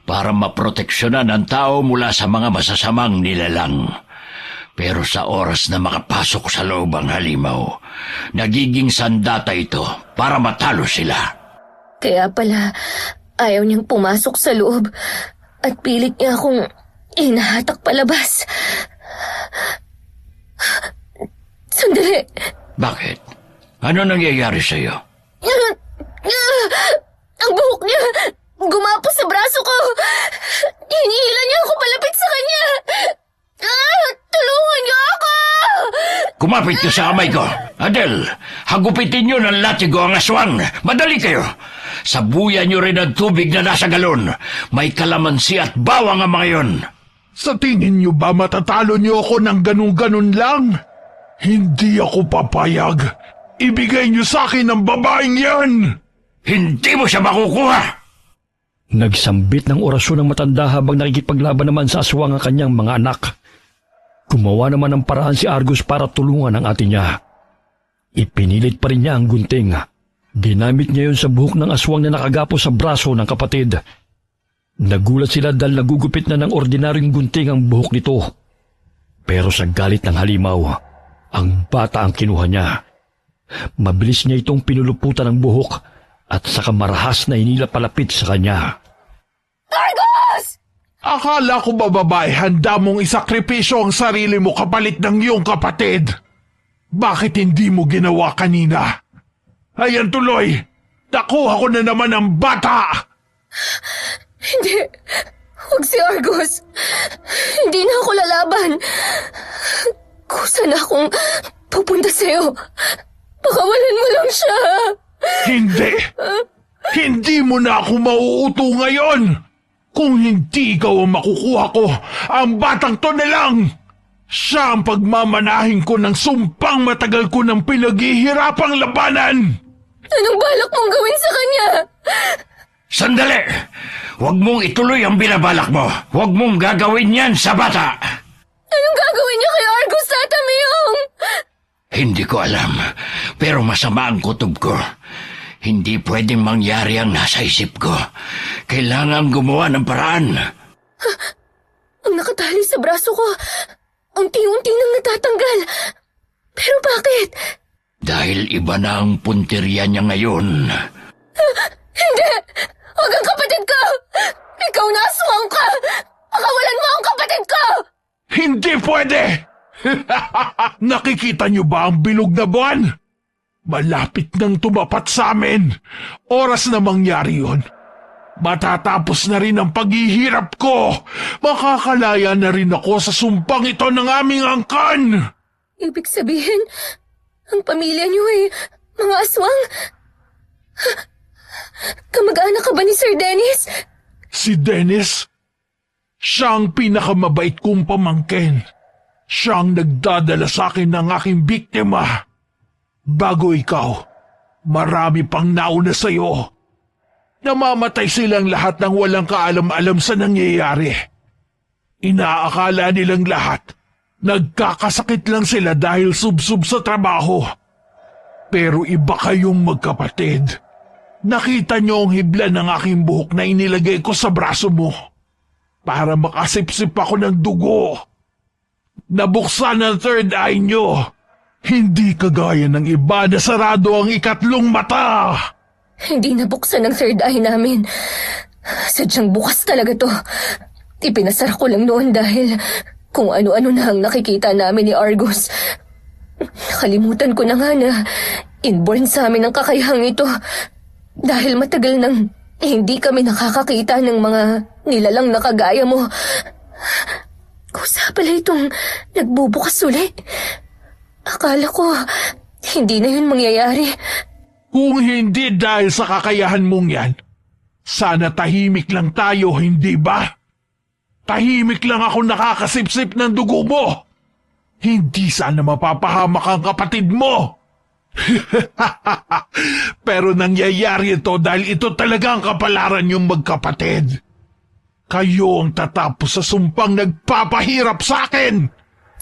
para maproteksyonan ang tao mula sa mga masasamang nilalang. Pero sa oras na makapasok sa loob ang halimaw, nagiging sandata ito para matalo sila. Kaya pala, ayaw niyang pumasok sa loob at pilit niya akong inahatak palabas. Sandali! Bakit? Ano nangyayari sa'yo? Ang buhok niya! Gumapos sa braso ko! Hinihila niya ako palapit sa kanya! Tulungan niyo ako! Kumapit ka sa kamay ko. Adel, hagupitin niyo ng latigo ang aswang. Madali kayo. Sabuyan niyo rin ang tubig na nasa galon. May kalamansi at bawang ang mga yon. Sa tingin niyo ba matatalo niyo ako ng ganun-ganun lang? Hindi ako papayag. Ibigay niyo sa akin ang babaeng yan! Hindi mo siya makukuha. Nagsambit ng orasyon ng matanda habang nakikipaglaban naman sa aswang ang kanyang mga anak. Gumawa naman ng paraan si Argus para tulungan ang ate niya. Ipinilit pa rin niya ang gunting. Ginamit niya yun sa buhok ng aswang na nakagapos sa braso ng kapatid. Nagulat sila dahil nagugupit na ng ordinaryong gunting ang buhok nito. Pero sa galit ng halimaw, ang bata ang kinuha niya. Mabilis niya itong pinuluputan ng buhok at saka marahas na inila palapit sa kanya. Argus! Akala ko ba babae handa mong isakripisyo ang sarili mo kapalit ng iyong kapatid? Bakit hindi mo ginawa kanina? Ayan tuloy! Nakuha ko na naman ang bata! Hindi. Huwag si Argus. Hindi na ako lalaban. Kusa na akong pupunta sa'yo. Pakawalan mo lang siya. Hindi! Hindi mo na ako mauuto ngayon! Kung hindi ikaw ang makukuha ko, ang batang to na lang! Siya ang pagmamanahin ko ng sumpang matagal ko ng pinaghihirapang labanan! Anong balak mong gawin sa kanya? Sandali! Huwag mong ituloy ang binabalak mo. Huwag mong gagawin yan sa bata. Anong gagawin niya kay Argus, Tata Miyong? Hindi ko alam, pero masama ang kutob ko. Hindi pwedeng mangyari ang nasa isip ko. Kailangan gumawa ng paraan. Ang nakatali sa braso ko, unti-unti nang natatanggal. Pero bakit? Dahil iba na ang punteriya niya ngayon. Hindi! Huwag ang kapatid ko! Ikaw na aswang ka! Pakawalan mo ang kapatid ko! Hindi pwede! Nakikita niyo ba ang bilog na buwan? Malapit nang tumapat sa amin. Oras na mangyari yun. Matatapos na rin ang paghihirap ko. Makakalaya na rin ako sa sumpang ito ng aming angkan. Ibig sabihin, ang pamilya niyo ay mga aswang? Kamag-anak ka ba ni Sir Dennis? Si Dennis? Siya ang pinakamabait kong pamangkin. Siya ang nagdadala sa akin ng aking biktima. Bago ikaw, marami pang nauna sa'yo. Namamatay silang lahat ng walang kaalam-alam sa nangyayari. Inaakala nilang lahat, nagkakasakit lang sila dahil subsub sa trabaho. Pero iba kayong magkapatid. Nakita niyo ang hibla ng aking buhok na inilagay ko sa braso mo para makasipsip ako ng dugo. Nabuksan ang third eye niyo. Hindi kagaya ng iba na sarado ang ikatlong mata. Hindi nabuksan ang third eye namin. Sadyang bukas talaga to. Ipinasara ko lang noon dahil kung ano-ano na ang nakikita namin ni Argus. Nakalimutan ko na nga na inborn sa amin ang kakayahang ito dahil matagal nang hindi kami nakakakita ng mga nilalang na kagaya mo. Kusa pala itong nagbubukas ulit. Akala ko, hindi na yun mangyayari. Kung hindi dahil sa kakayahan mong yan, sana tahimik lang tayo, hindi ba? Tahimik lang ako nakakasipsip ng dugo mo. Hindi sana mapapahamak ang kapatid mo. Pero nangyayari ito dahil ito talaga ang kapalaran yung magkapatid. Kayo ang tatapos sa sumpang nagpapahirap sa akin.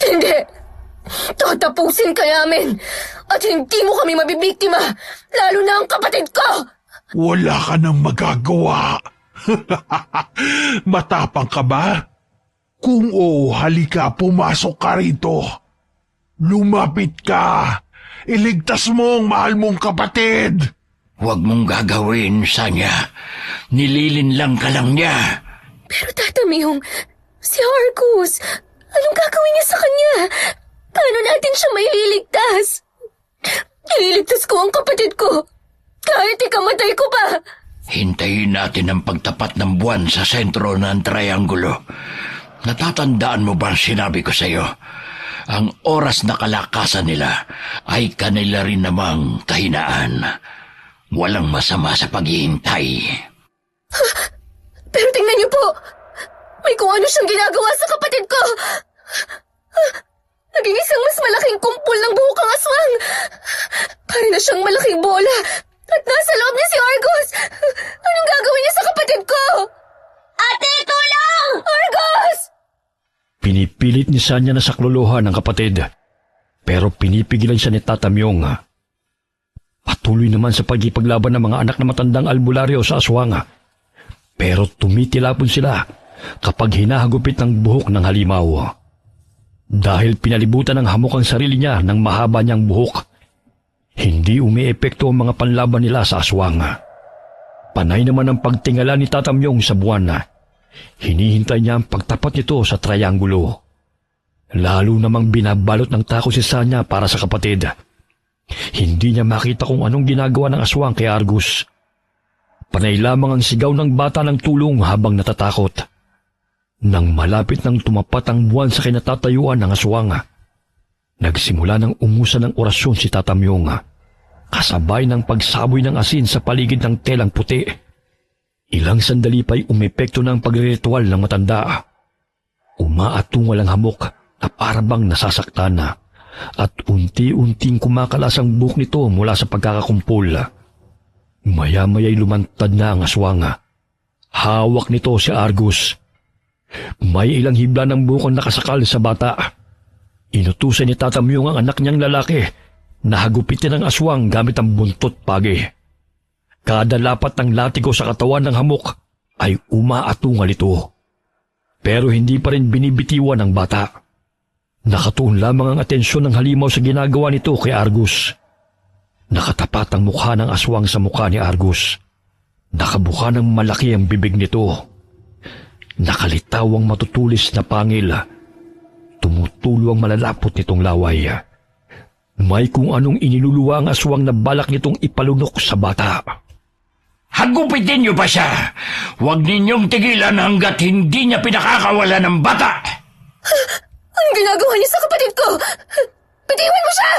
Hindi! Tatapusin ka namin! At hindi mo kami mabibiktima! Lalo na ang kapatid ko! Wala ka nang magagawa. Matapang ka ba? Kung oo, halika, pumasok ka rito. Lumapit ka. Iligtas mo ang mahal mong kapatid. Huwag mong gagawin, Sanya. Nililinlang ka lang niya. Pero tatamihong, si Argus, anong gagawin niya sa kanya? Paano natin siya maililigtas? Ililigtas ko ang kapatid ko. Kahit ikamatay ko pa. Hintayin natin ang pagtapat ng buwan sa sentro ng triangulo. Natatandaan mo ba ang sinabi ko sa iyo? Ang oras na kalakasan nila ay kanila rin namang kahinaan. Walang masama sa paghihintay. Pero tingnan niyo po, may kung ano siyang ginagawa sa kapatid ko. Naging isang mas malaking kumpol ng buhok ang aswang. Para na siyang malaking bola. At nasa loob niya si Argus. Anong gagawin niya sa kapatid ko? Ate, tulong! Argus! Pinipilit ni Sanya na saklolohan ng kapatid, pero pinipigilan siya ni Tata Myong. Patuloy naman sa pagkipaglaban ng mga anak na matandang albularyo sa aswang. Pero tumitilapon sila kapag hinahagupit ng buhok ng halimaw. Dahil pinalibutan ng hamok ang sarili niya ng mahaba niyang buhok, hindi umiepekto ang mga panlaban nila sa aswang. Panay naman ang pagtingala ni Tata Myong sa buwan. Hinihintay niya ang pagtapat nito sa triangulo. Lalo namang binabalot ng takot si Sanya para sa kapatid. Hindi niya makita kung anong ginagawa ng aswang kay Argus. Panay lamang ang sigaw ng bata ng tulong habang natatakot. Nang malapit nang tumapat ang buwan sa kinatatayuan ng aswang, nagsimula ng umusan ng orasyon si Tata Myong, kasabay ng pagsaboy ng asin sa paligid ng telang puti. Ilang sandali pa'y umepekto ng pagriritual ng matanda. Umaatungal ang hamok na parabang nasasaktan na at unti-unting kumakalas ang buhok nito mula sa pagkakakumpol. Maya-maya'y lumantad na ang aswang. Hawak nito si Argus. May ilang hibla ng buhok ang nakasakal sa bata. Inutusan ni Tata Myong ang anak niyang lalaki na hagupitin ang aswang gamit ang buntot pagi. Kada lapat ng latigo sa katawan ng hamok ay umaatungal ito. Pero hindi pa rin binibitiwan ng bata. Nakatuon lamang ang atensyon ng halimaw sa ginagawa nito kay Argus. Nakatapat ang mukha ng aswang sa mukha ni Argus. Nakabuka ng malaki ang bibig nito. Nakalitaw ang matutulis na pangil. Tumutulo ang malalapot nitong laway. May kung anong iniluluwa ang aswang na balak nitong ipalunok sa bata. Hagupitin niyo pa siya. Huwag ninyong tigilan hanggat hindi niya pinakakawala ng bata. Anong ginagawa niya sa kapatid ko? Bitiwan mo siya!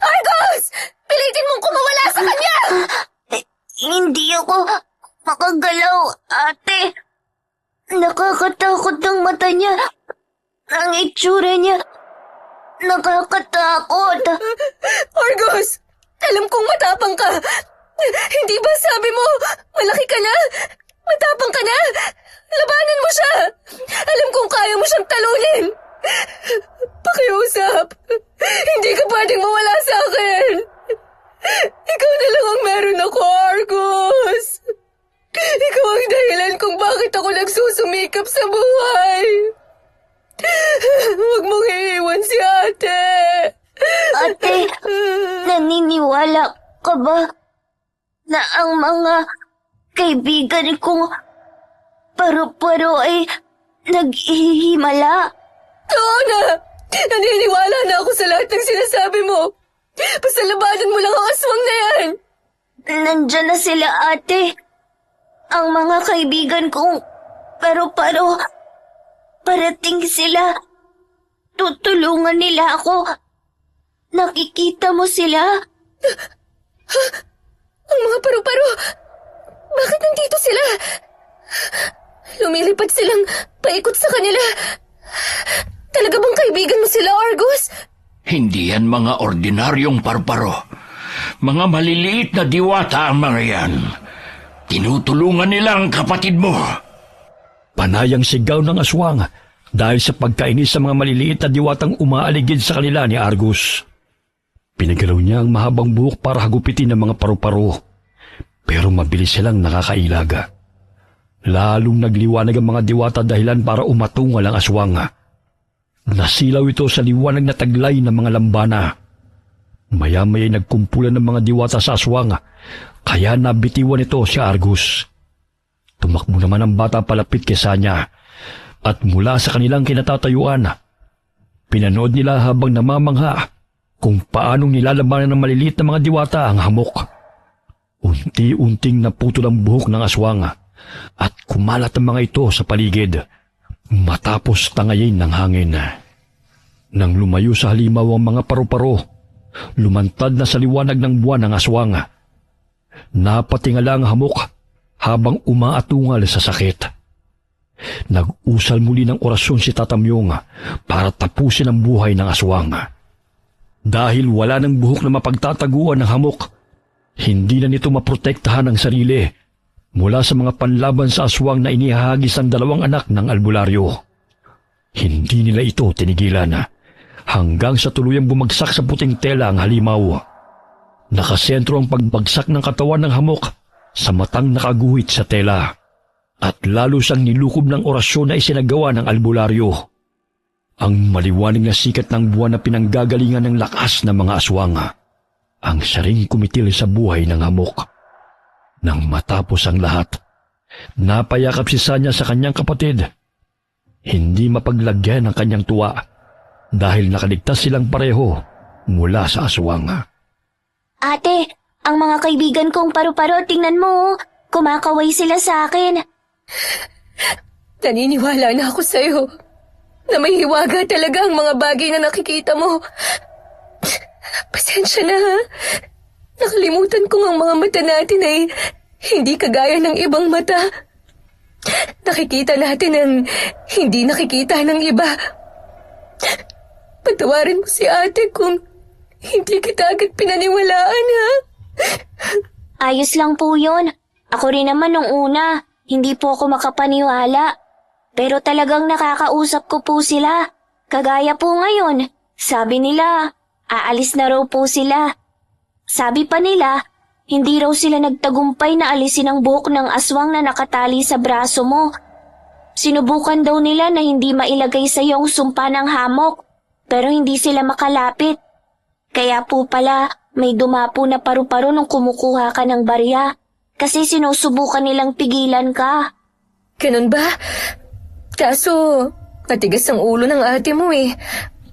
Argus! Pilitin mong kumawala sa kanya! Hindi ako makagalaw, ate. Nakakatakot ang mata niya. Ang itsura niya. Nakakatakot. Argus! Alam kong matapang ka. Hindi ba sabi mo, malaki ka na? Matapang ka na? Labanan mo siya! Alam kong kaya mo siyang talunin! Pakiusap! Hindi ka pwedeng mawala sa akin! Ikaw na lang ang meron ako, Argus! Ikaw ang dahilan kung bakit ako nagsusumikap sa buhay! Huwag mong iiwan si ate! Ate, naniniwala ka ba na ang mga kaibigan kong paru-paro ay naghihimala? Oo na! Naniniwala na ako sa lahat ng sinasabi mo! Basta labanan mo lang ang aswang na yan! Nandyan na sila, ate. ang mga kaibigan kong paru-paro, parating sila. Tutulungan nila ako. Nakikita mo sila? Ang mga paru-paro! Bakit nandito sila? Lumilipad silang paikot sa kanila. Talaga bang kaibigan mo sila, Argus? Hindi yan mga ordinaryong parparo. Mga maliliit na diwata ang mga yan. Tinutulungan nila ang kapatid mo. Panayang sigaw ng aswang dahil sa pagkainis sa mga maliliit na diwatang umaaligid sa kanila ni Argus. Pinagalaw niya ang mahabang buhok para hagupitin ng mga paru-paro, pero mabilis silang nakakailaga. Lalong nagliwanag ang mga diwata dahilan para umatungal ang aswang. Nasilaw ito sa liwanag na taglay ng mga lambana. Maya-maya'y nagkumpulan ng mga diwata sa aswang, kaya nabitiwan ito si Argus. Tumakbo naman ang bata palapit kay Sanya, at mula sa kanilang kinatatayuan, pinanood nila habang namamangha kung paanong nilalabanan ng maliliit na mga diwata ang hamok. Unti-unting naputol ang buhok ng aswang at kumalat ang mga ito sa paligid matapos tangayin ng hangin. Nang lumayo sa halimaw ang mga paru-paro, lumantad na sa liwanag ng buwan ang aswang. Napatingala ang hamok habang umaatungal sa sakit. Nag-usal muli ng orasyon si Tatamyong para tapusin ang buhay ng aswang. Dahil wala ng buhok na mapagtataguan ng hamok, hindi na nito maprotektahan ang sarili mula sa mga panlaban sa aswang na inihahagis ang dalawang anak ng albularyo. Hindi nila ito tinigilan hanggang sa tuluyang bumagsak sa puting tela ang halimaw. Nakasentro ang pagbagsak ng katawan ng hamok sa matang nakaguhit sa tela at lalo siyang nilukob ng orasyon na isinagawa ng albularyo. Ang maliwanag na sikat ng buwan na pinanggagalingan ng lakas ng mga aswang ang saring kumitil sa buhay ng hamok. Nang matapos ang lahat, napayakap si Sanya sa kanyang kapatid. Hindi mapaglagyan ang kanyang tuwa dahil nakaligtas silang pareho mula sa aswang. Ate, ang mga kaibigan kong paru-paro, tingnan mo, kumakaway sila sa akin. Naniniwala na ako sa'yo na may hiwaga talaga ang mga bagay na nakikita mo. Pasensya na ha. Nakalimutan ko ang mga mata natin ay hindi kagaya ng ibang mata. Nakikita natin ang hindi nakikita ng iba. Patawarin mo si ate kung hindi kita agad pinaniwalaan ha. Ayos lang po yun. Ako rin naman nung una, hindi po ako makapaniwala. Pero talagang nakakausap ko po sila. Kagaya po ngayon, sabi nila, aalis na raw po sila. Sabi pa nila, hindi raw sila nagtagumpay na alisin ang buhok ng aswang na nakatali sa braso mo. Sinubukan daw nila na hindi mailagay sa iyo ang sumpa ng hamok, pero hindi sila makalapit. Kaya po pala, may dumapo na paru-paro nung kumukuha ka ng barya, kasi sinusubukan nilang pigilan ka. Ganun ba? Kaso, matigas ang ulo ng ate mo eh.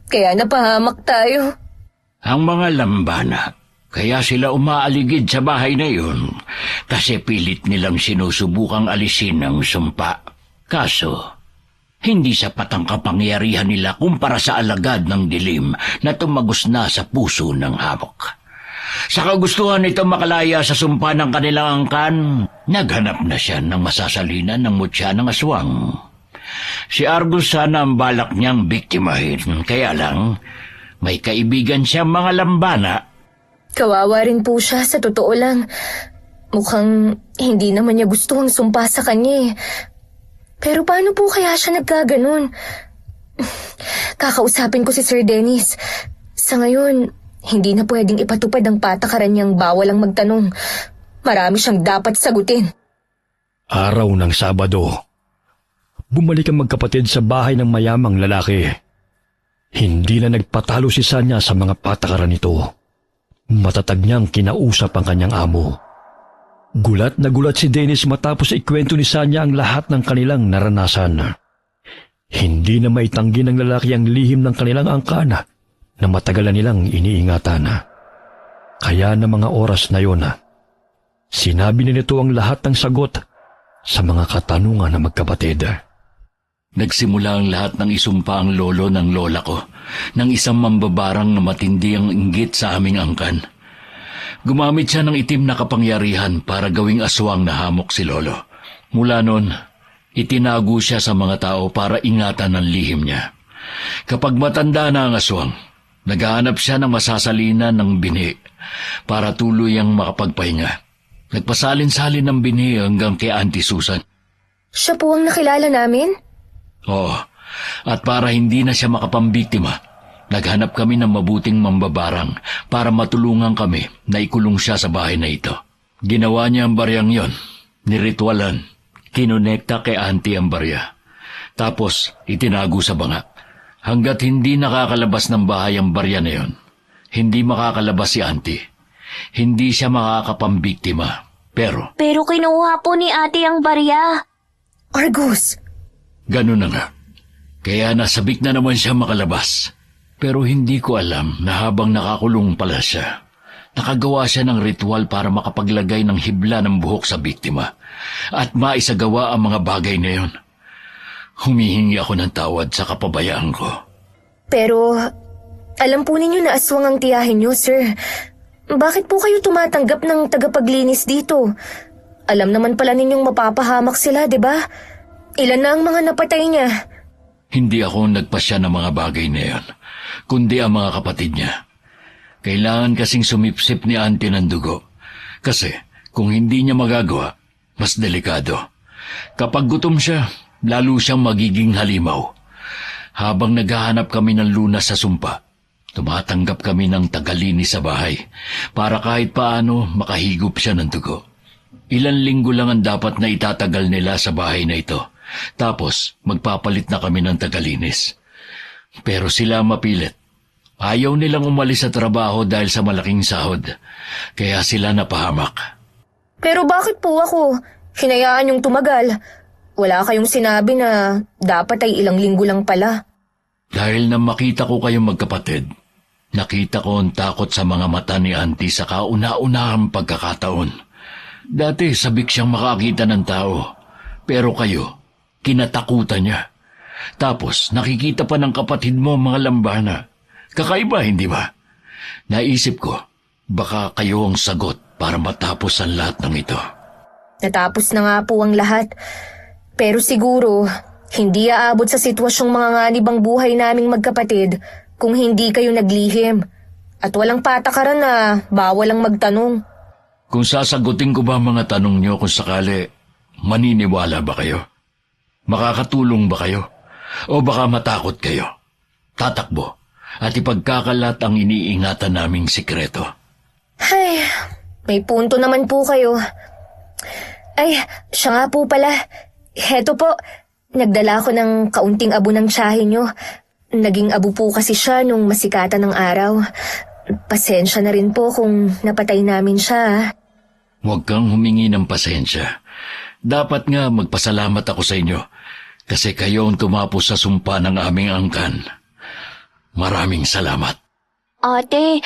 Kaya napahamak tayo. Ang mga lambana, kaya sila umaaligid sa bahay na yun kasi pilit nilang sinusubukang alisin ang sumpa. Kaso, hindi sapat ang kapangyarihan nila kumpara sa alagad ng dilim na tumagos na sa puso ng hamok. Sa kagustuhan nito makalaya sa sumpa ng kanilang angkan, naghanap na siya ng masasalinan ng mutya ng aswang. Si Argus sana ang balak niyang biktimahin, kaya lang may kaibigan siyang mga lambana. Kawawa rin po siya, sa totoo lang. Mukhang hindi naman niya gusto ang sumpa sa kanya eh. Pero paano po kaya siya nagkaganon? Kakausapin ko si Sir Dennis. Sa ngayon, hindi na pwedeng ipatupad ang patakaran niyang bawal ang magtanong. Marami siyang dapat sagutin. Araw ng Sabado. Bumalik ang magkapatid sa bahay ng mayamang lalaki. Hindi na nagpatalo si Sanya sa mga patakaran nito. Matatag niyang kinausap ang kanyang amo. Gulat na gulat si Dennis matapos ikwento ni Sanya ang lahat ng kanilang naranasan. Hindi na maitanggi ng lalaki ang lihim ng kanilang angkan na matagal na nilang iniingatan. Kaya na mga oras na yon, sinabi na nito ang lahat ng sagot sa mga katanungan ng magkapatid. Nagsimula ang lahat ng isumpa ang lolo ng lola ko ng isang mambabarang na matindi ang inggit sa aming angkan. Gumamit siya ng itim na kapangyarihan para gawing aswang na hamok si lolo. Mula noon, itinago siya sa mga tao para ingatan ang lihim niya. Kapag matanda na ang aswang, naghahanap siya ng masasalinan ng binhi para tuluyang makapagpahinga. Nagpasalin-salin ng binhi hanggang kay Auntie Susan. Siya po ang nakilala namin? Oo, at para hindi na siya makapambiktima, naghanap kami ng mabuting mambabarang para matulungan kami na ikulong siya sa bahay na ito. Ginawa niya ang baryang yon, niritualan, kinonekta kay Auntie ang barya. Tapos itinago sa banga. Hanggat hindi nakakalabas ng bahay ang barya na yon, hindi makakalabas si Auntie. Hindi siya makakapambiktima. Pero kinuha po ni ate ang barya. Argus! ganun na nga. Kaya nasabik na naman siya makalabas. Pero hindi ko alam na habang nakakulong pala siya, nakagawa siya ng ritual para makapaglagay ng hibla ng buhok sa biktima at maisagawa ang mga bagay na yon. Humihingi ako ng tawad sa kapabayaan ko. Pero, alam po ninyo na aswang ang tiyahin niyo, sir. Bakit po kayo tumatanggap ng tagapaglinis dito? Alam naman pala ninyong mapapahamak sila, di ba? Ilan na ang mga napatay niya? Hindi ako nagpasya ng mga bagay na yon, kundi ang mga kapatid niya. Kailangan kasing sumipsip ni Auntie ng dugo. Kasi kung hindi niya magagawa, mas delikado. Kapag gutom siya, lalo siyang magiging halimaw. Habang naghahanap kami ng lunas sa sumpa, tumatanggap kami ng tagalinis sa bahay para kahit paano makahigop siya ng dugo. Ilan linggo lang ang dapat na itatagal nila sa bahay na ito. Tapos magpapalit na kami ng tagalinis. Pero sila mapilit. Ayaw nilang umalis sa trabaho dahil sa malaking sahod. Kaya sila napahamak. Pero bakit po ako? Hinayaan yung tumagal. Wala kayong sinabi na dapat ay ilang linggo lang pala. Dahil na makita ko kayong magkapatid, nakita ko ang takot sa mga mata ni Auntie sa kauna-unahang pagkakataon. Dati sabik siyang makakita ng tao. Pero kayo, kinatakutan niya. Tapos nakikita pa ng kapatid mo mga lambana. Kakaiba, hindi ba? Naisip ko, baka kayo ang sagot para matapos ang lahat ng ito. Natapos na nga po ang lahat. Pero siguro, hindi aabot sa sitwasyong mga nganib ang buhay naming magkapatid kung hindi kayo naglihim. At walang patakaran na bawal ang magtanong. Kung sasagutin ko ba mga tanong niyo kung sakali, maniniwala ba kayo? Makakatulong ba kayo? O baka matakot kayo? Tatakbo at ipagkakalat ang iniingatan naming sikreto. Ay, may punto naman po kayo. Ay, siya nga po pala. Heto po, nagdala ko ng kaunting abo ng tiyahin nyo. Naging abo po kasi siya nung masikatan ng araw. Pasensya na rin po kung napatay namin siya. Huwag kang humingi ng pasensya. Dapat nga magpasalamat ako sa inyo kasi kayo ang tumapos sa sumpa ng aming angkan. Maraming salamat. Ate,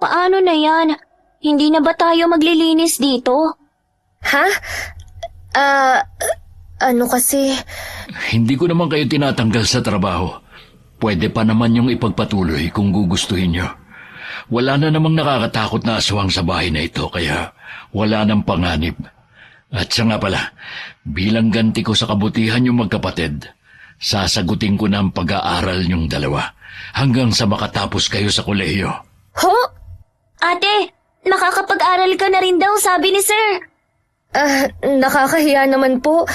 paano na yan? Hindi na ba tayo maglilinis dito? Ha? Ano kasi? Hindi ko naman kayo tinatanggal sa trabaho. Pwede pa naman yung ipagpatuloy kung gugustuhin nyo. Wala na namang nakakatakot na aswang sa bahay na ito kaya wala nang panganib. At siya nga pala, bilang ganti ko sa kabutihan yung magkapatid, sasagutin ko na ang pag-aaral yung dalawa hanggang sa makatapos kayo sa kolehiyo. Ho? Ate, nakakapag-aral ka na rin daw, sabi ni Sir. Nakakahiya naman po.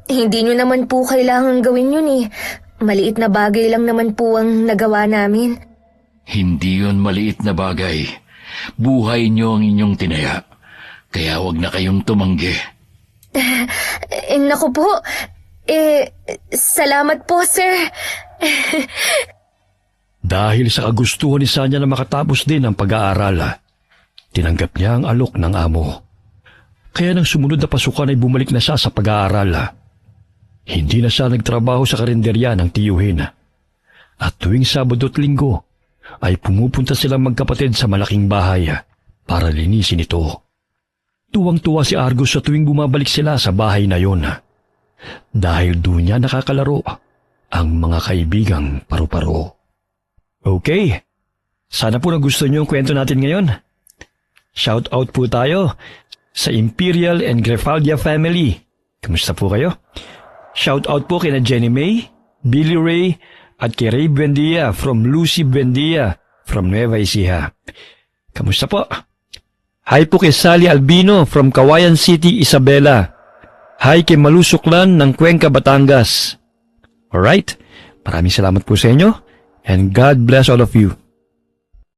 Hindi nyo naman po kailangan gawin yun eh. Maliit na bagay lang naman po ang nagawa namin. Hindi yon maliit na bagay. Buhay nyo ang inyong tinaya. Kaya wag na kayong tumanggi. Naku po. Salamat po, sir. Dahil sa kagustuhan ni Sanya na makatapos din ang pag-aaral, tinanggap niya ang alok ng amo. Kaya nang sumunod na pasukan ay bumalik na siya sa pag-aaral. Hindi na siya nagtrabaho sa karinderya ng tiyuhin. At tuwing Sabado at Linggo ay pumupunta silang magkapatid sa malaking bahay para linisin ito. Tuwang-tuwa si Argus sa tuwing bumabalik sila sa bahay na yon. Dahil doon niya nakakalaro ang mga kaibigang paru-paro. Okay, sana po nagustuhan niyo ang kwento natin ngayon. Shout out po tayo sa Imperial and Grefaldia family. Kamusta po kayo? Shout out po kina Jenny May, Billy Ray, at kay Ray Buendia from Lucy Buendia from Nueva Ecija. Kamusta po? Hi po kay Sally Albino from Kawayan City, Isabela. Hi kay Malusuklan ng Cuenca, Batangas. Alright, maraming salamat po sa inyo and God bless all of you.